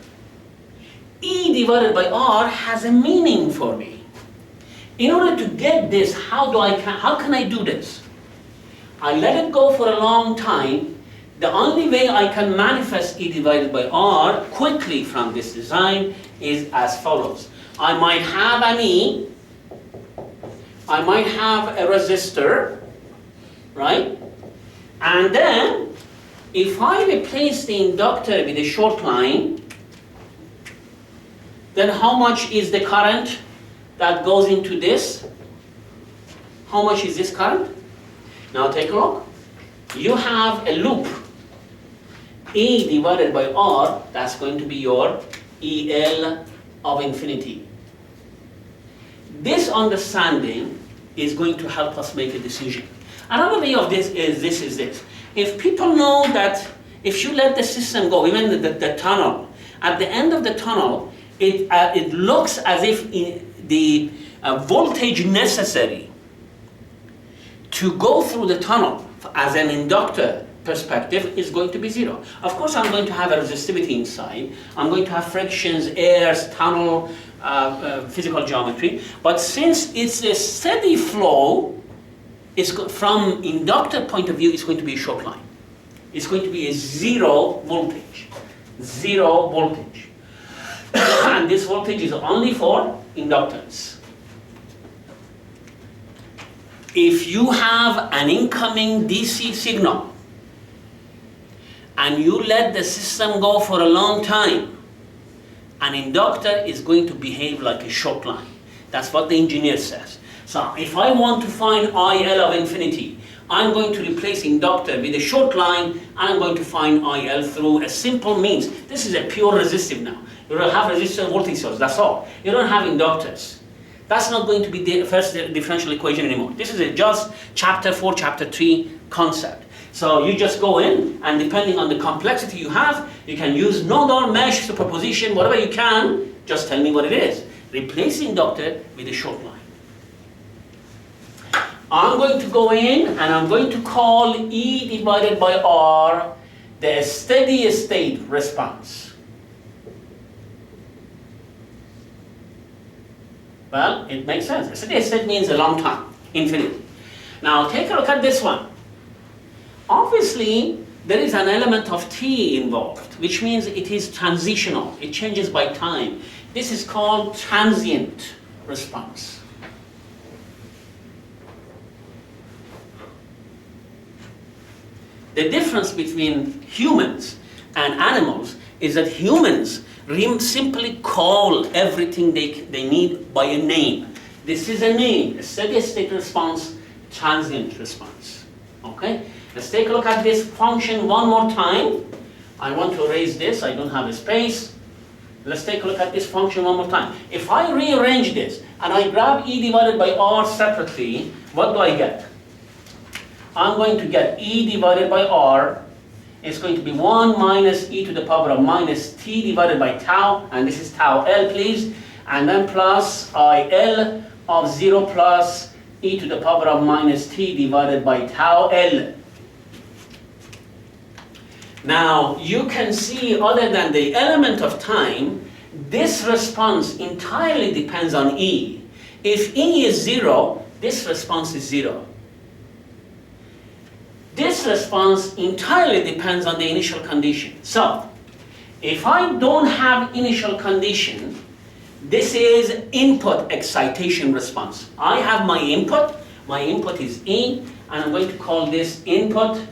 E divided by R has a meaning for me. In order to get this, how can I do this? I let it go for a long time. The only way I can manifest E divided by R quickly from this design is as follows. I might have an E, I might have a resistor, right? And then, if I replace the inductor with a short line, then how much is the current that goes into this? How much is this current? Now take a look. You have a loop, E divided by R, that's going to be your EL of infinity. This understanding is going to help us make a decision. Another way of this is this. If people know that if you let the system go, even the tunnel, at the end of the tunnel, it looks as if the voltage necessary to go through the tunnel as an inductor perspective is going to be zero. Of course, I'm going to have a resistivity inside. I'm going to have frictions, airs, tunnel, physical geometry. But since it's a steady flow, from inductor point of view, it's going to be a short line. It's going to be a zero voltage. Zero voltage. And this voltage is only for inductance. If you have an incoming DC signal and you let the system go for a long time, an inductor is going to behave like a short line. That's what the engineer says. So if I want to find IL of infinity, I'm going to replace inductor with a short line, and I'm going to find IL through a simple means. This is a pure resistive now. You don't have resistor voltage source, that's all. You don't have inductors. That's not going to be the first differential equation anymore. This is just chapter 4, chapter 3 concept. So you just go in, and depending on the complexity you have, you can use nodal, mesh, superposition, whatever you can. Just tell me what it is. Replace the inductor with a short line. I'm going to go in and I'm going to call E divided by R the steady state response. Well, it makes sense. A steady state means a long time, infinity. Now take a look at this one. Obviously, there is an element of t involved, which means it is transitional. It changes by time. This is called transient response. The difference between humans and animals is that humans simply call everything they need by a name. This is a name, a steady state response, transient response. Okay? Let's take a look at this function one more time. I want to erase this, I don't have a space. Let's take a look at this function one more time. If I rearrange this and I grab E divided by R separately, what do I get? I'm going to get E divided by R. It's going to be 1 minus e to the power of minus t divided by tau, and this is tau L, please, and then plus IL of 0 plus e to the power of minus t divided by tau L. Now, you can see, other than the element of time, this response entirely depends on E. If E is 0, this response is 0. This response entirely depends on the initial condition. So, if I don't have initial condition, this is input excitation response. I have my input is E, and I'm going to call this input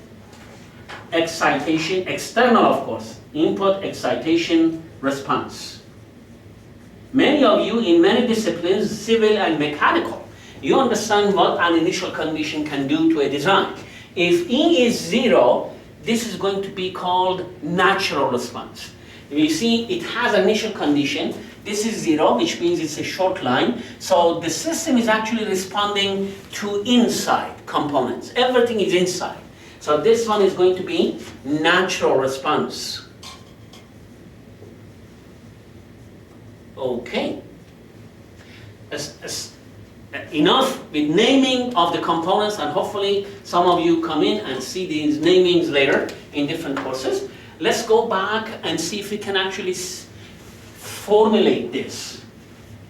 excitation, external of course, input excitation response. Many of you in many disciplines, civil and mechanical, you understand what an initial condition can do to a design. If E is 0, this is going to be called natural response. You see, it has an initial condition. This is 0, which means it's a short line. So the system is actually responding to inside components. Everything is inside. So this one is going to be natural response. Okay. Enough with naming of the components, and hopefully some of you come in and see these namings later in different courses. Let's go back and see if we can actually formulate this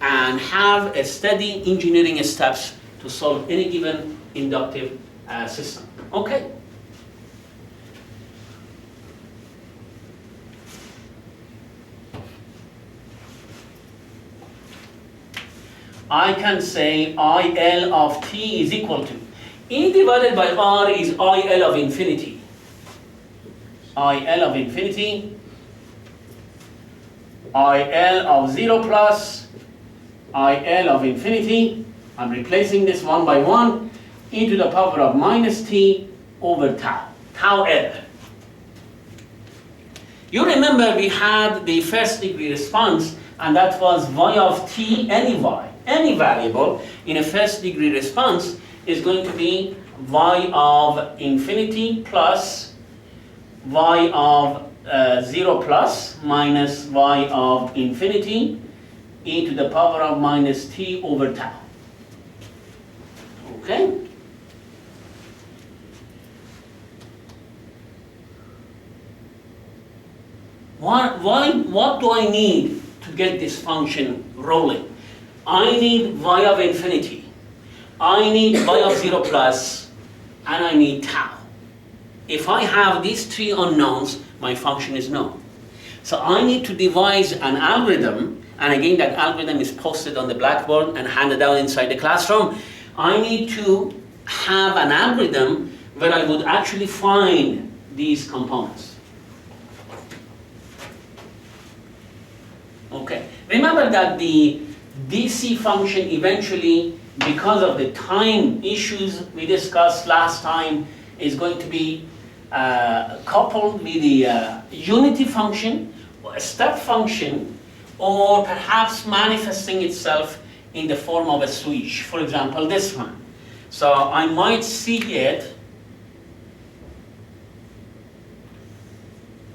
and have a steady engineering steps to solve any given inductive system. Okay. I can say IL of t is equal to E divided by R is IL of infinity. IL of infinity, IL of 0 plus, IL of infinity, I'm replacing this one by one, e to the power of minus t over tau, tau L. You remember we had the first degree response, and that was y of t, any y, any variable in a first degree response is going to be y of infinity plus y of 0 plus minus y of infinity e to the power of minus t over tau. Okay? What do I need to get this function rolling? I need y of infinity, I need y of 0 plus, and I need tau. If I have these three unknowns, my function is known. So I need to devise an algorithm, and again that algorithm is posted on the blackboard and handed out inside the classroom. I need to have an algorithm where I would actually find these components. Okay, remember that the DC function eventually, because of the time issues we discussed last time, is going to be coupled with the unity function, or a step function, or perhaps manifesting itself in the form of a switch. For example, this one. So I might see it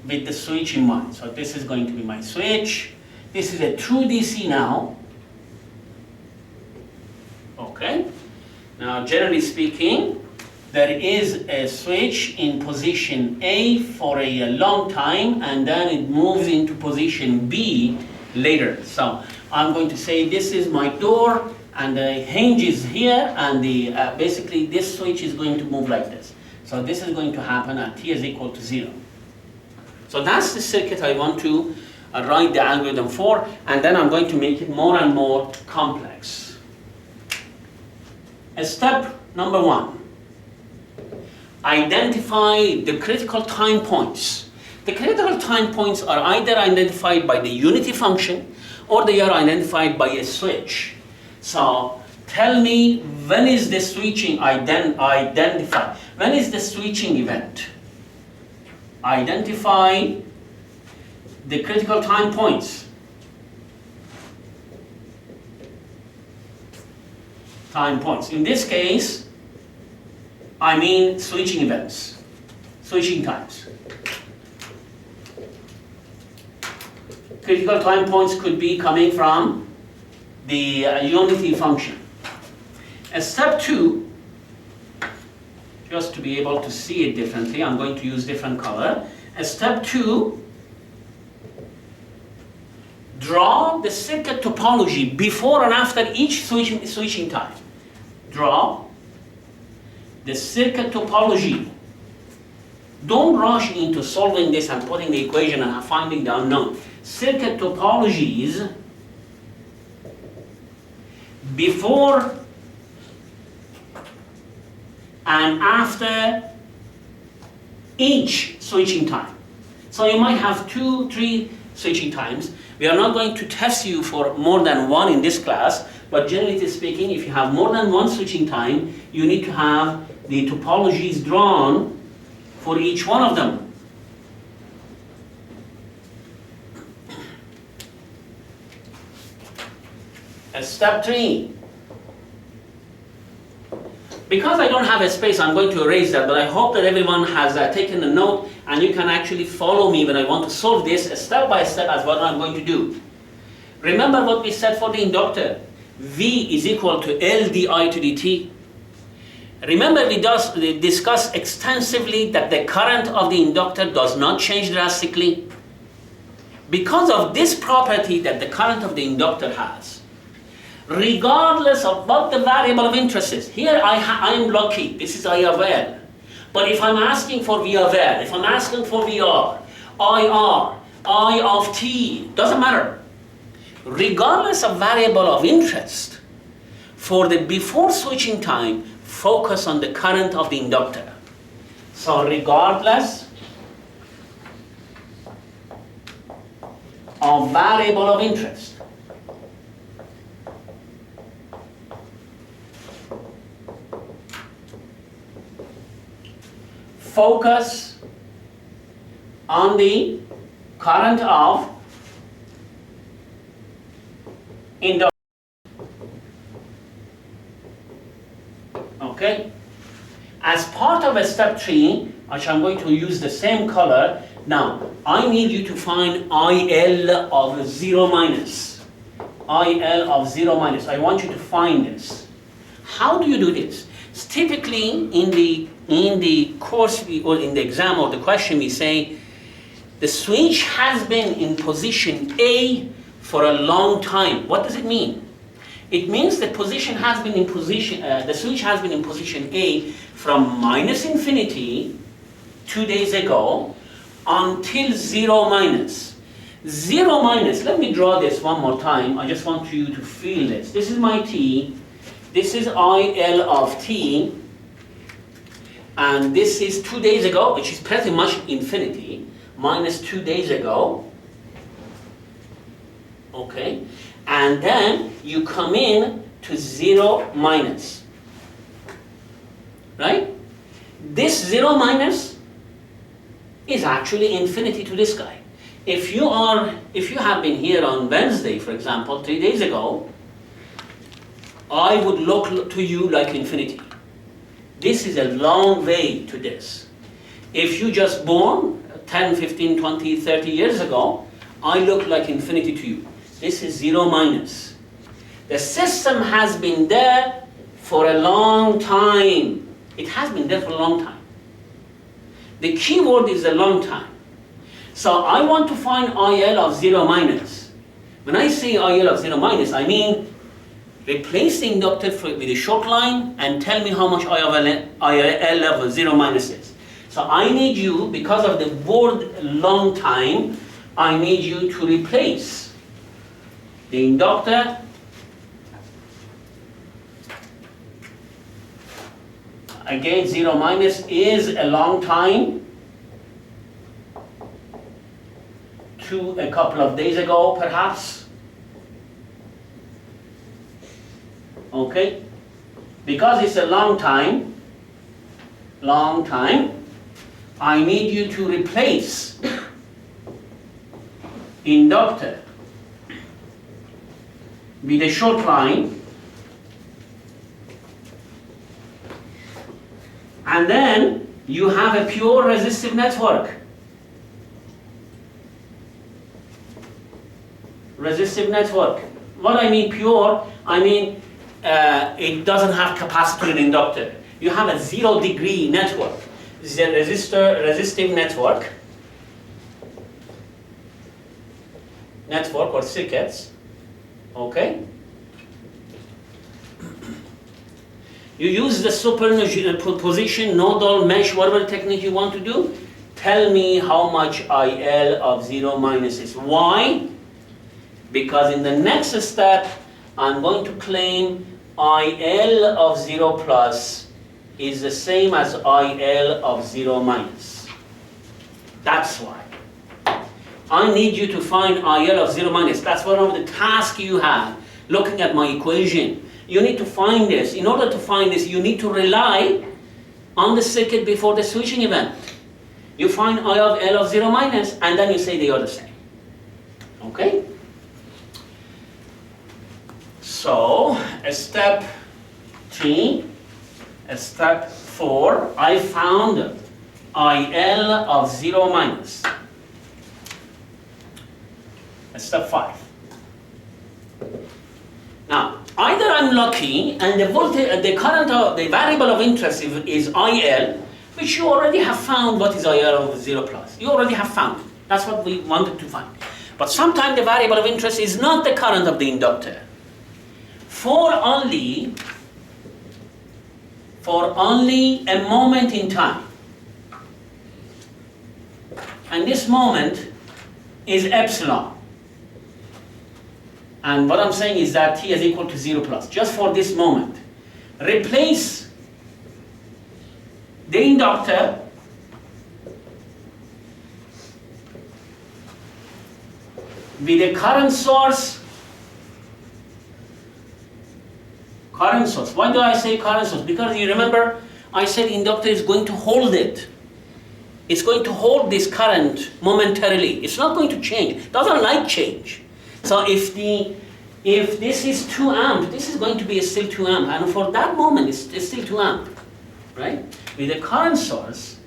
with the switch in mind. So this is going to be my switch. This is a true DC now. Okay. Now, generally speaking, there is a switch in position A for a long time, and then it moves into position B later. So I'm going to say this is my door, and the hinge is here, and the basically this switch is going to move like this. So this is going to happen at t is equal to 0. So that's the circuit I want to write the algorithm for, and then I'm going to make it more and more complex. Step number 1. Identify the critical time points. The critical time points are either identified by the unity function, or they are identified by a switch. So tell me, when is the switching identified? When is the switching event? Identify the critical time points. Time points. In this case, I mean switching events, switching times. Critical time points could be coming from the unity function. Step 2, just to be able to see it differently, I'm going to use different color. Step 2, draw the circuit topology before and after each switching time. Draw the circuit topology. Don't rush into solving this and putting the equation and finding the unknown. Circuit topologies before and after each switching time. So you might have 2, 3 switching times. We are not going to test you for more than one in this class, but generally speaking, if you have more than one switching time, you need to have the topologies drawn for each one of them. Step 3. Because I don't have a space, I'm going to erase that, but I hope that everyone has taken a note and you can actually follow me when I want to solve this step by step as what I'm going to do. Remember what we said for the inductor. V is equal to L di to dt. Remember we discussed extensively that the current of the inductor does not change drastically. Because of this property that the current of the inductor has, regardless of what the variable of interest is. Here I am lucky, this is I of L. But if I'm asking for V of L, if I'm asking for VR, IR, I of T, doesn't matter. Regardless of variable of interest, for the before switching time, focus on the current of the inductor. So regardless of variable of interest, focus on the current of inductor. Okay? As part of a step 3, which I'm going to use the same color, now I need you to find IL of 0 minus. IL of 0 minus. I want you to find this. How do you do this? Typically in the course or in the exam or the question we say the switch has been in position A for a long time. What does it mean? It means the position has been in position. The switch has been in position A from minus infinity 2 days ago until 0 minus. 0 minus. Let me draw this one more time. I just want you to feel this. This is my T. This is IL of T. And this is 2 days ago, which is pretty much infinity, minus 2 days ago. Okay? And then you come in to 0 minus. Right? This 0 minus is actually infinity to this guy. If you have been here on Wednesday, for example, 3 days ago, I would look to you like infinity. This is a long way to this. If you just born 10, 15, 20, 30 years ago, I look like infinity to you. This is 0 minus. The system has been there for a long time. It has been there for a long time. The key word is a long time. So I want to find IL of 0 minus. When I say IL of 0 minus, I mean replace the inductor with a short line and tell me how much IL of 0 minus is. So I need you, because of the word long time, I need you to replace the inductor again. 0 minus is a long time to a couple of days ago perhaps. Okay? Because it's a long time, I need you to replace inductor with a short line, and then you have a pure resistive network. Resistive network. What I mean pure, I mean it doesn't have capacitor and inductor. You have a 0 degree network. This is a resistive network or circuits. Okay? You use the superposition, nodal, mesh, whatever technique you want to do. Tell me how much IL of 0 minus is. Why? Because in the next step, I'm going to claim IL of 0 plus is the same as IL of 0 minus. That's why. I need you to find IL of 0 minus. That's one of the tasks you have, looking at my equation. You need to find this. In order to find this, you need to rely on the circuit before the switching event. You find IL of 0 minus, and then you say they are the same. Okay? So, step 3, step 4, I found IL of 0 minus. Step 5. Now, either I'm lucky and the voltage, the current of the variable of interest is IL, which you already have found what is IL of 0 plus. You already have found it. That's what we wanted to find. But sometimes the variable of interest is not the current of the inductor. For only a moment in time. And this moment is epsilon. And what I'm saying is that t is equal to 0 plus, just for this moment. Replace the inductor with a current source. Current source. Why do I say current source? Because you remember I said inductor is going to hold it. It's going to hold this current momentarily. It's not going to change. It doesn't like change. So if this is 2 amp, this is going to be still 2 amp. And for that moment, it's still 2 amp. Right? With a current source,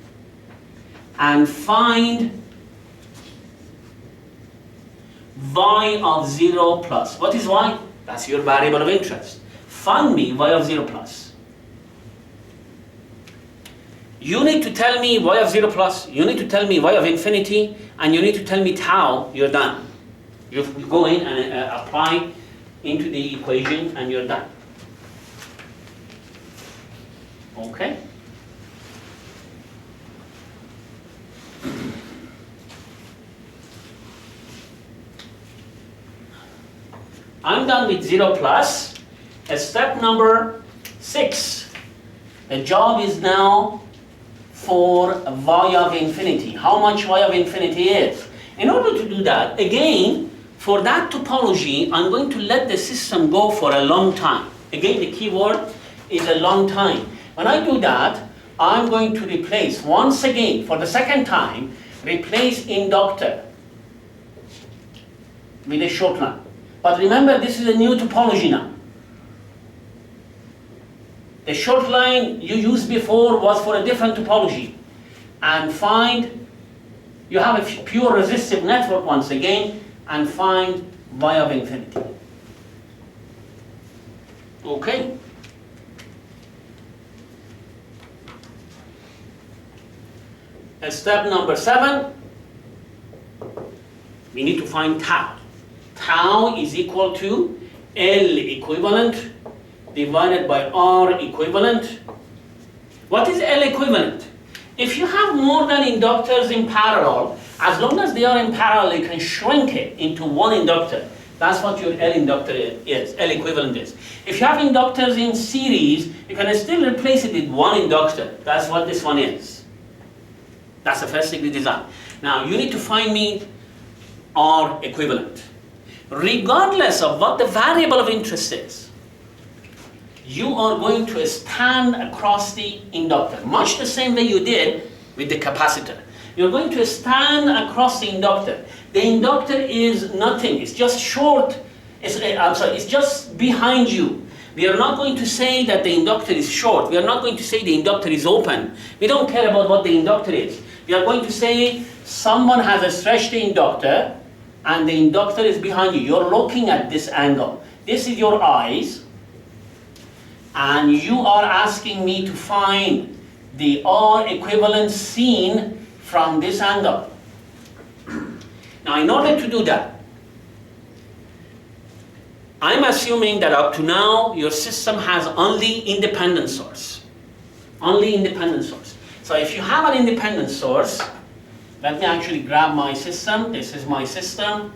and find y of 0 plus. What is y? That's your variable of interest. Find me y of 0 plus. You need to tell me y of 0 plus, you need to tell me y of infinity, and you need to tell me tau. You're done. You go in and apply into the equation and you're done. Okay? I'm done with 0 plus. Step number 6. The job is now for y of infinity. How much y of infinity is? In order to do that, again, for that topology, I'm going to let the system go for a long time. Again, the key word is a long time. When I do that, I'm going to replace, once again, for the second time, replace inductor with a short line. But remember, this is a new topology now. The short line you used before was for a different topology. And find, you have a pure resistive network once again, and find y of infinity. Okay? Step number 7, we need to find tau. Tau is equal to L equivalent divided by R equivalent. What is L equivalent? If you have more than inductors in parallel, as long as they are in parallel, you can shrink it into one inductor. That's what your L inductor is, L equivalent is. If you have inductors in series, you can still replace it with one inductor. That's what this one is. That's the first degree design. Now, you need to find me R equivalent. Regardless of what the variable of interest is, you are going to stand across the inductor, much the same way you did with the capacitor. You're going to stand across the inductor. The inductor is nothing, it's just short, it's just behind you. We are not going to say that the inductor is short. We are not going to say the inductor is open. We don't care about what the inductor is. We are going to say someone has stretched the inductor and the inductor is behind you. You're looking at this angle. This is your eyes. And you are asking me to find the R equivalent seen from this angle. Now, in order to do that, I'm assuming that up to now, your system has only independent source. Only independent source. So if you have an independent source, let me actually grab my system. This is my system.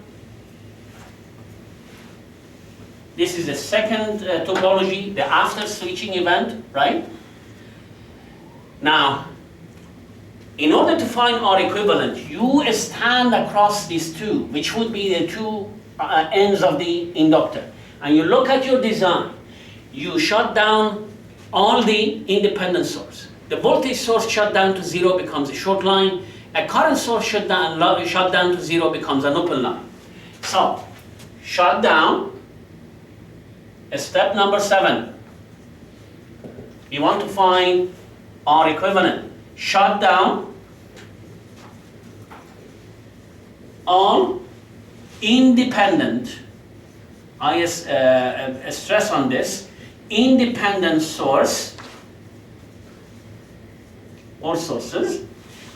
This is the second topology, the after switching event, right? Now, in order to find R equivalent, you stand across these two, which would be the two ends of the inductor. And you look at your design. You shut down all the independent source. The voltage source shut down to 0 becomes a short line. A current source shut down to 0 becomes an open line. So, shut down, Step number 7. We want to find R equivalent. Shut down all independent, I stress on this, independent source or sources,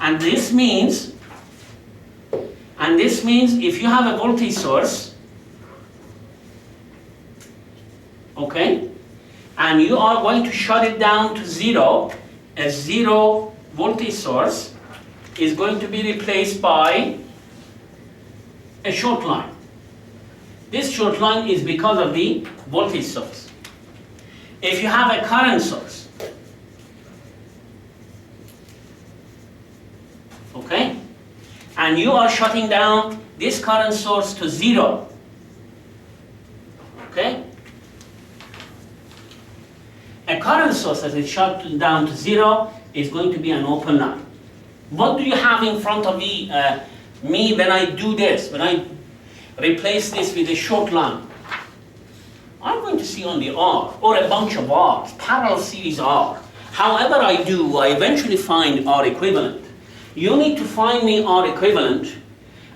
and this means if you have a voltage source, okay, and you are going to shut it down to 0, a 0 voltage source is going to be replaced by a short line. This short line is because of the voltage source. If you have a current source, okay, and you are shutting down this current source to 0, okay, a current source that is shut down to 0 is going to be an open line. What do you have in front of me when I do this, when I replace this with a short line? I'm going to see only R, or a bunch of R's, parallel series R. However I do, I eventually find R equivalent. You need to find me R equivalent,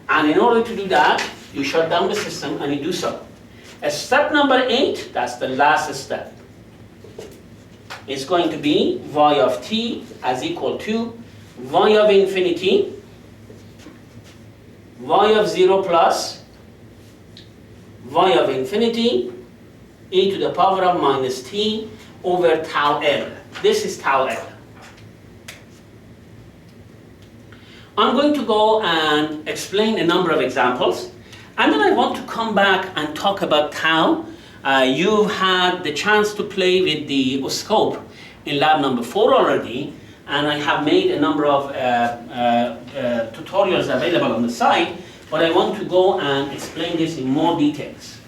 and in order to do that, you shut down the system and you do so. Step number 8, that's the last step. It's going to be y of t as equal to y of infinity, y of 0 plus y of infinity e to the power of minus t over tau L. This is tau L. I'm going to go and explain a number of examples, and then I want to come back and talk about tau. You've had the chance to play with the scope in lab number 4 already, and I have made a number of tutorials available on the site, but I want to go and explain this in more details.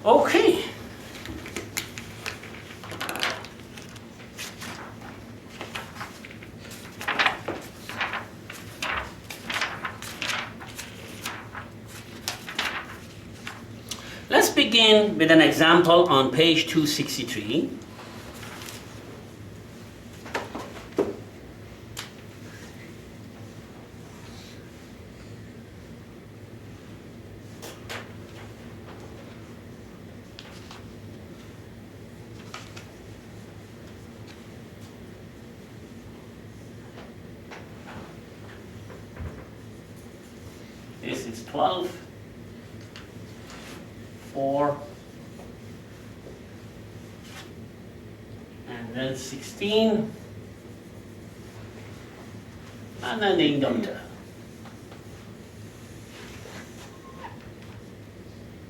Okay. Let's begin with an example on page 263. This is 12, 4, and then 16, and then the inductor.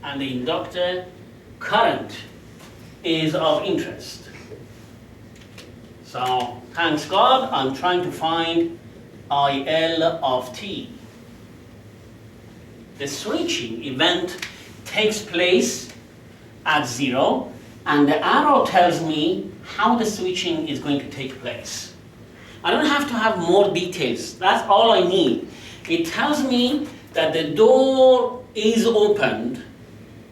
And the inductor current is of interest. So, thanks God, I'm trying to find IL of t. The switching event takes place at 0, and the arrow tells me how the switching is going to take place. I don't have to have more details. That's all I need. It tells me that the door is opened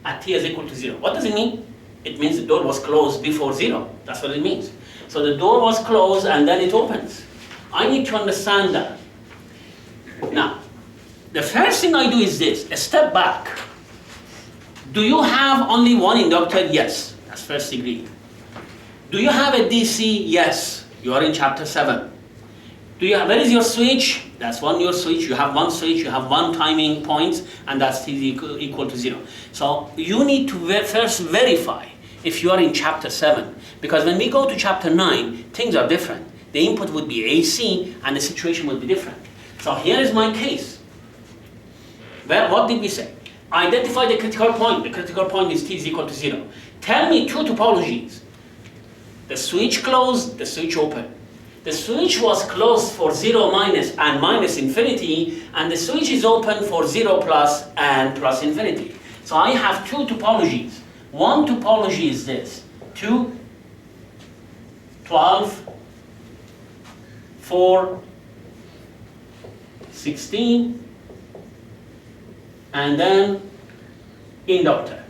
at t is equal to 0. What does it mean? It means the door was closed before 0. That's what it means. So the door was closed and then it opens. I need to understand that. Now, the first thing I do is this, a step back. Do you have only one inductor? Yes, that's first degree. Do you have a DC? Yes, you are in chapter 7. Where is your switch? That's your switch. You have one switch, you have one timing point, and that's t equal to 0. So you need to first verify if you are in chapter 7, because when we go to chapter 9, things are different. The input would be AC, and the situation would be different. So here is my case. Well, what did we say? Identify the critical point. The critical point is t is equal to 0. Tell me two topologies. The switch closed, the switch open. The switch was closed for 0 minus and minus infinity, and the switch is open for 0 plus and plus infinity. So I have two topologies. One topology is this, 2, 12, 4, 16, and then inductor.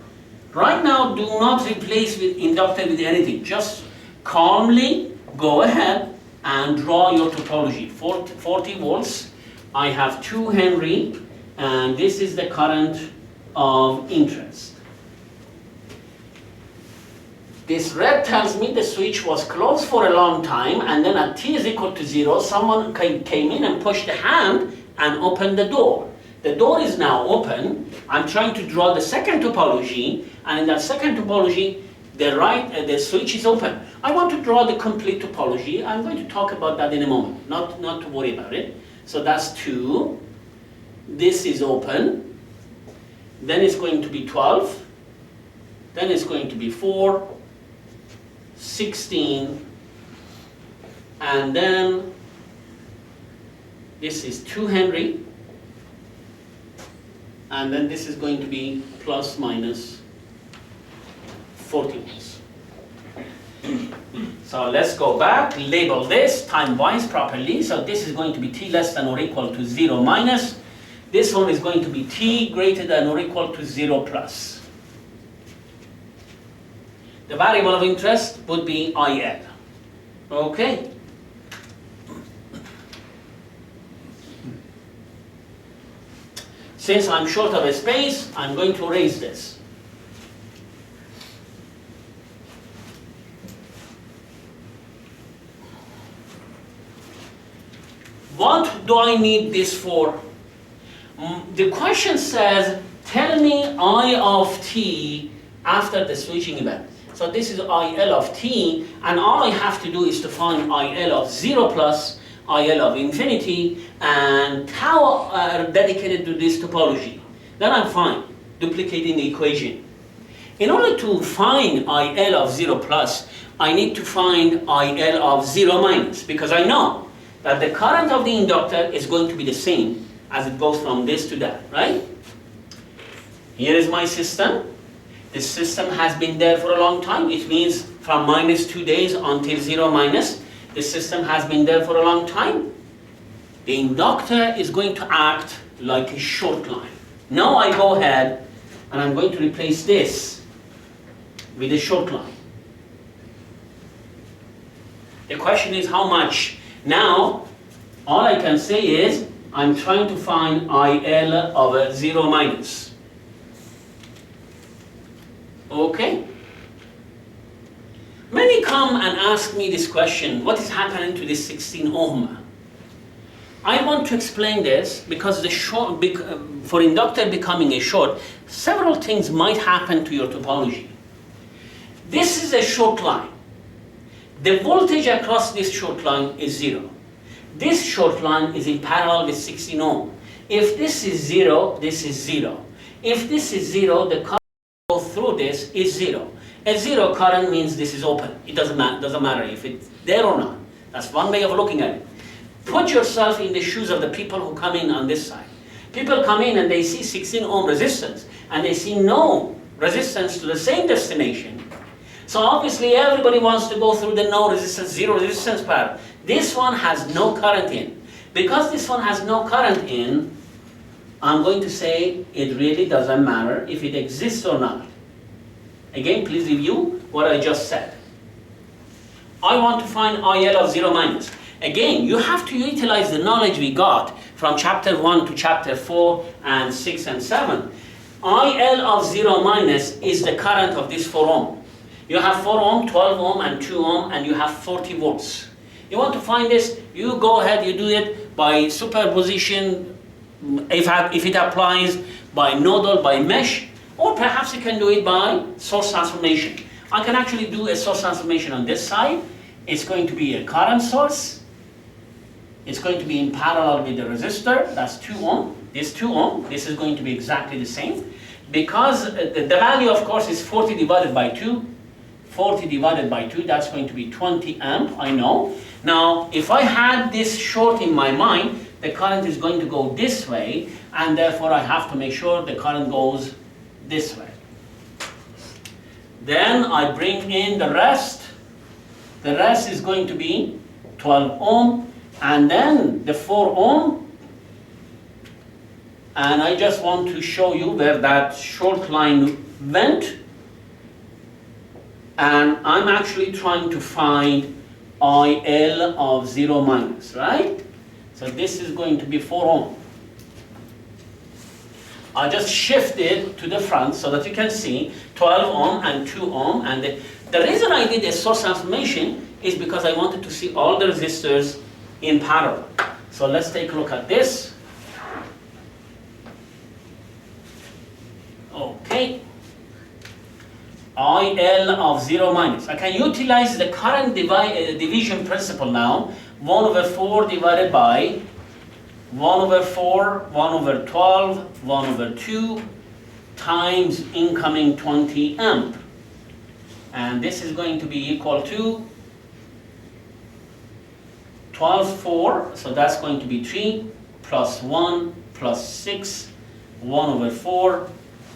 Right now, do not replace with inductor with anything. Just calmly go ahead and draw your topology. 40 volts. I have 2 Henry, and this is the current of interest. This red tells me the switch was closed for a long time, and then at t is equal to 0, someone came in and pushed the hand and opened the door. The door is now open. I'm trying to draw the second topology, and in that second topology, the switch is open. I want to draw the complete topology. I'm going to talk about that in a moment, not to worry about it. So that's 2. This is open. Then it's going to be 12. Then it's going to be 4, 16, and then this is 2 Henry, and then this is going to be plus minus 40 volts. So let's go back, label this time-wise properly. So this is going to be t less than or equal to 0 minus. This one is going to be t greater than or equal to 0 plus. The variable of interest would be IL. Okay? Since I'm short of a space, I'm going to erase this. What do I need this for? The question says, tell me I of t after the switching event. So this is IL of t, and all I have to do is to find IL of 0 plus, IL of infinity, and tau dedicated to this topology. Then I'm fine, duplicating the equation. In order to find IL of 0 plus, I need to find IL of 0 minus, because I know that the current of the inductor is going to be the same as it goes from this to that, right? Here is my system. This system has been there for a long time. It means from minus 2 days until 0 minus, the system has been there for a long time. The inductor is going to act like a short line. Now I go ahead and I'm going to replace this with a short line. The question is how much? Now, all I can say is I'm trying to find IL of 0 minus. Okay? Many come and ask me this question, what is happening to this 16 ohm? I want to explain this because for inductor becoming a short, several things might happen to your topology. This is a short line. The voltage across this short line is 0. This short line is in parallel with 16 ohm. If this is 0, this is 0. If this is 0, the current through this is 0. A 0 current means this is open. It doesn't matter if it's there or not. That's one way of looking at it. Put yourself in the shoes of the people who come in on this side. People come in and they see 16 ohm resistance and they see no resistance to the same destination. So obviously everybody wants to go through the no resistance, 0 resistance path. This one has no current in. Because this one has no current in, I'm going to say it really doesn't matter if it exists or not. Again, please review what I just said. I want to find IL of 0 minus. Again, you have to utilize the knowledge we got from chapter 1 to chapter 4 and 6 and 7. IL of 0 minus is the current of this 4 ohm. You have 4 ohm, 12 ohm, and 2 ohm, and you have 40 volts. You want to find this, you go ahead, you do it by superposition, if it applies by nodal, by mesh, or perhaps you can do it by source transformation. I can actually do a source transformation on this side. It's going to be a current source. It's going to be in parallel with the resistor, that's 2 ohm. This 2 ohm, this is going to be exactly the same. Because the value, of course, is 40 divided by 2. 40 divided by 2, that's going to be 20 amp, I know. Now, if I had this short in my mind, the current is going to go this way, and therefore I have to make sure the current goes this way. Then I bring in the rest. The rest is going to be 12 ohm, and then the 4 ohm. And I just want to show you where that short line went. And I'm actually trying to find IL of 0 minus, right? So this is going to be 4 ohm. I just shift it to the front so that you can see 12 ohm and 2 ohm. And the reason I did a source transformation is because I wanted to see all the resistors in parallel. So let's take a look at this. Okay. IL of 0 minus. I can utilize the current division principle now. 1 over 4 divided by 1 over 4, 1 over 12, 1 over 2 times incoming 20 amp. And this is going to be equal to 12, 4, so that's going to be 3 plus 1 plus 6, 1 over 4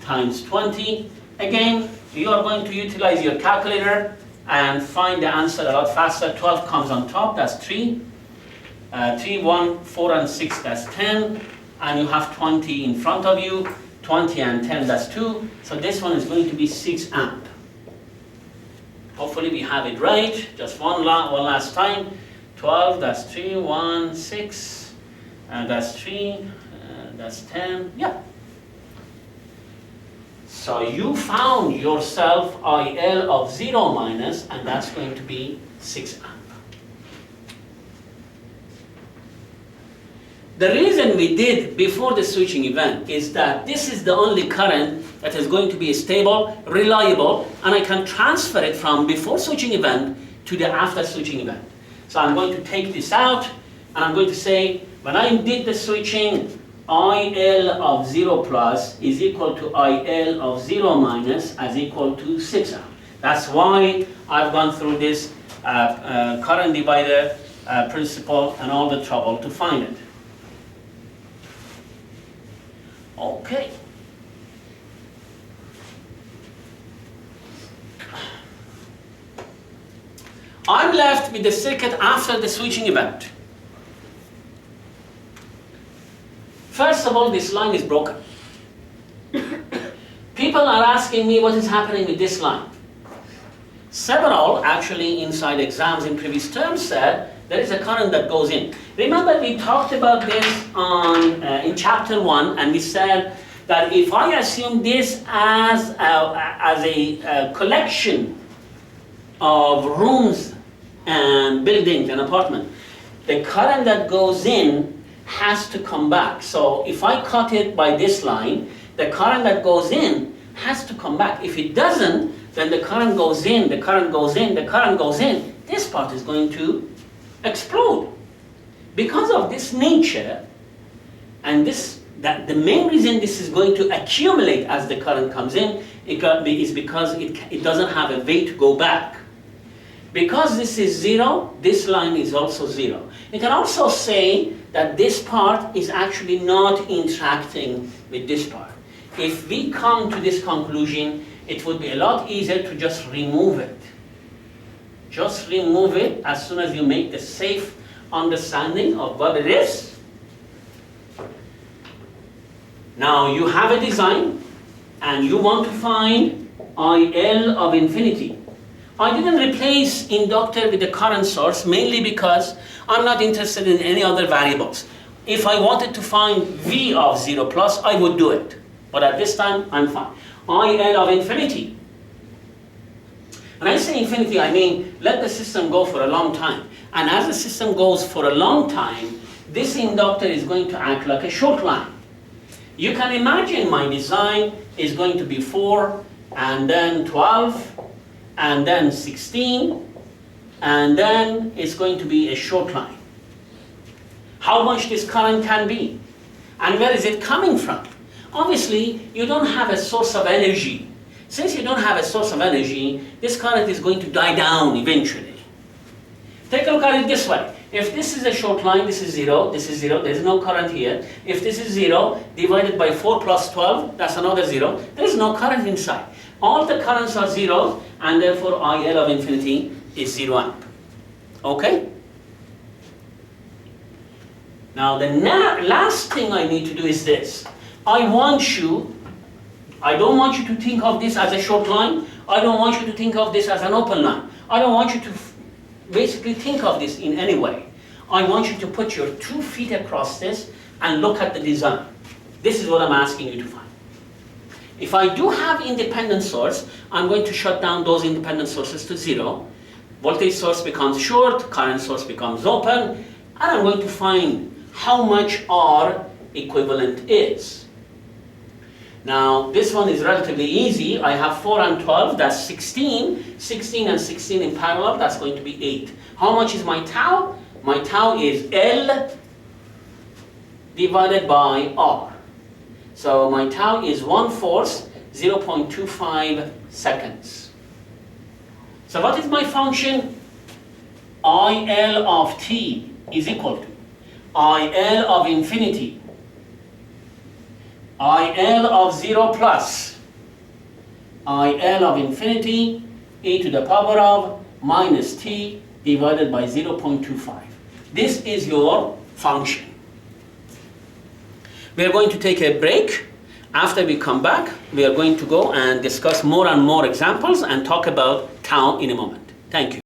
times 20. Again, you are going to utilize your calculator and find the answer a lot faster. 12 comes on top, that's 3. 3, 1, 4, and 6, that's 10. And you have 20 in front of you. 20 and 10, that's 2. So this one is going to be 6 amp. Hopefully we have it right. Just one last time. 12, that's 3, 1, 6. And that's 3. That's 10. Yeah. So you found yourself IL of 0 minus, and that's going to be 6 amp. The reason we did before the switching event is that this is the only current that is going to be stable, reliable, and I can transfer it from before switching event to the after switching event. So I'm going to take this out, and I'm going to say, when I did the switching, IL of 0 plus is equal to IL of 0 minus as equal to 6 amp. That's why I've gone through this current divider principle and all the trouble to find it. Okay. I'm left with the circuit after the switching event. First of all, this line is broken. People are asking me what is happening with this line. Several, actually, inside exams in previous terms said there is a current that goes in. Remember, we talked about this in chapter 1, and we said that if I assume this as a collection of rooms and buildings and apartments, the current that goes in has to come back. So if I cut it by this line, the current that goes in has to come back. If it doesn't, then the current goes in, the current goes in, the current goes in. This part is going to explode. Because of this nature, and the main reason this is going to accumulate as the current comes in is because it doesn't have a way to go back. Because this is 0, this line is also 0. You can also say that this part is actually not interacting with this part. If we come to this conclusion, it would be a lot easier to just remove it. Just remove it as soon as you make the safe understanding of what it is. Now you have a design and you want to find IL of infinity. I didn't replace inductor with the current source mainly because I'm not interested in any other variables. If I wanted to find V of 0 plus, I would do it. But at this time, I'm fine. IL of infinity. When I say infinity, I mean let the system go for a long time. And as the system goes for a long time, this inductor is going to act like a short line. You can imagine my design is going to be 4, and then 12, and then 16, and then it's going to be a short line. How much this current can be, and where is it coming from? Obviously, you don't have a source of energy. Since you don't have a source of energy, this current is going to die down eventually. Take a look at it this way. If this is a short line, this is 0, this is 0, there is no current here. If this is 0, divided by 4 plus 12, that's another 0. There is no current inside. All the currents are 0, and therefore IL of infinity is 0 amp. Okay? Now the last thing I need to do is this. I don't want you to think of this as a short line. I don't want you to think of this as an open line. I don't want you to basically think of this in any way. I want you to put your 2 feet across this and look at the design. This is what I'm asking you to find. If I do have independent source, I'm going to shut down those independent sources to 0. Voltage source becomes short, current source becomes open, and I'm going to find how much R equivalent is. Now, this one is relatively easy. I have 4 and 12, that's 16. 16 and 16 in parallel, that's going to be 8. How much is my tau? My tau is L divided by R. So my tau is 1/4, 0.25 seconds. So what is my function? IL of t is equal to IL of infinity, IL of 0 plus IL of infinity e to the power of minus t divided by 0.25. This is your function. We are going to take a break. After we come back, we are going to go and discuss more and more examples and talk about tau in a moment. Thank you.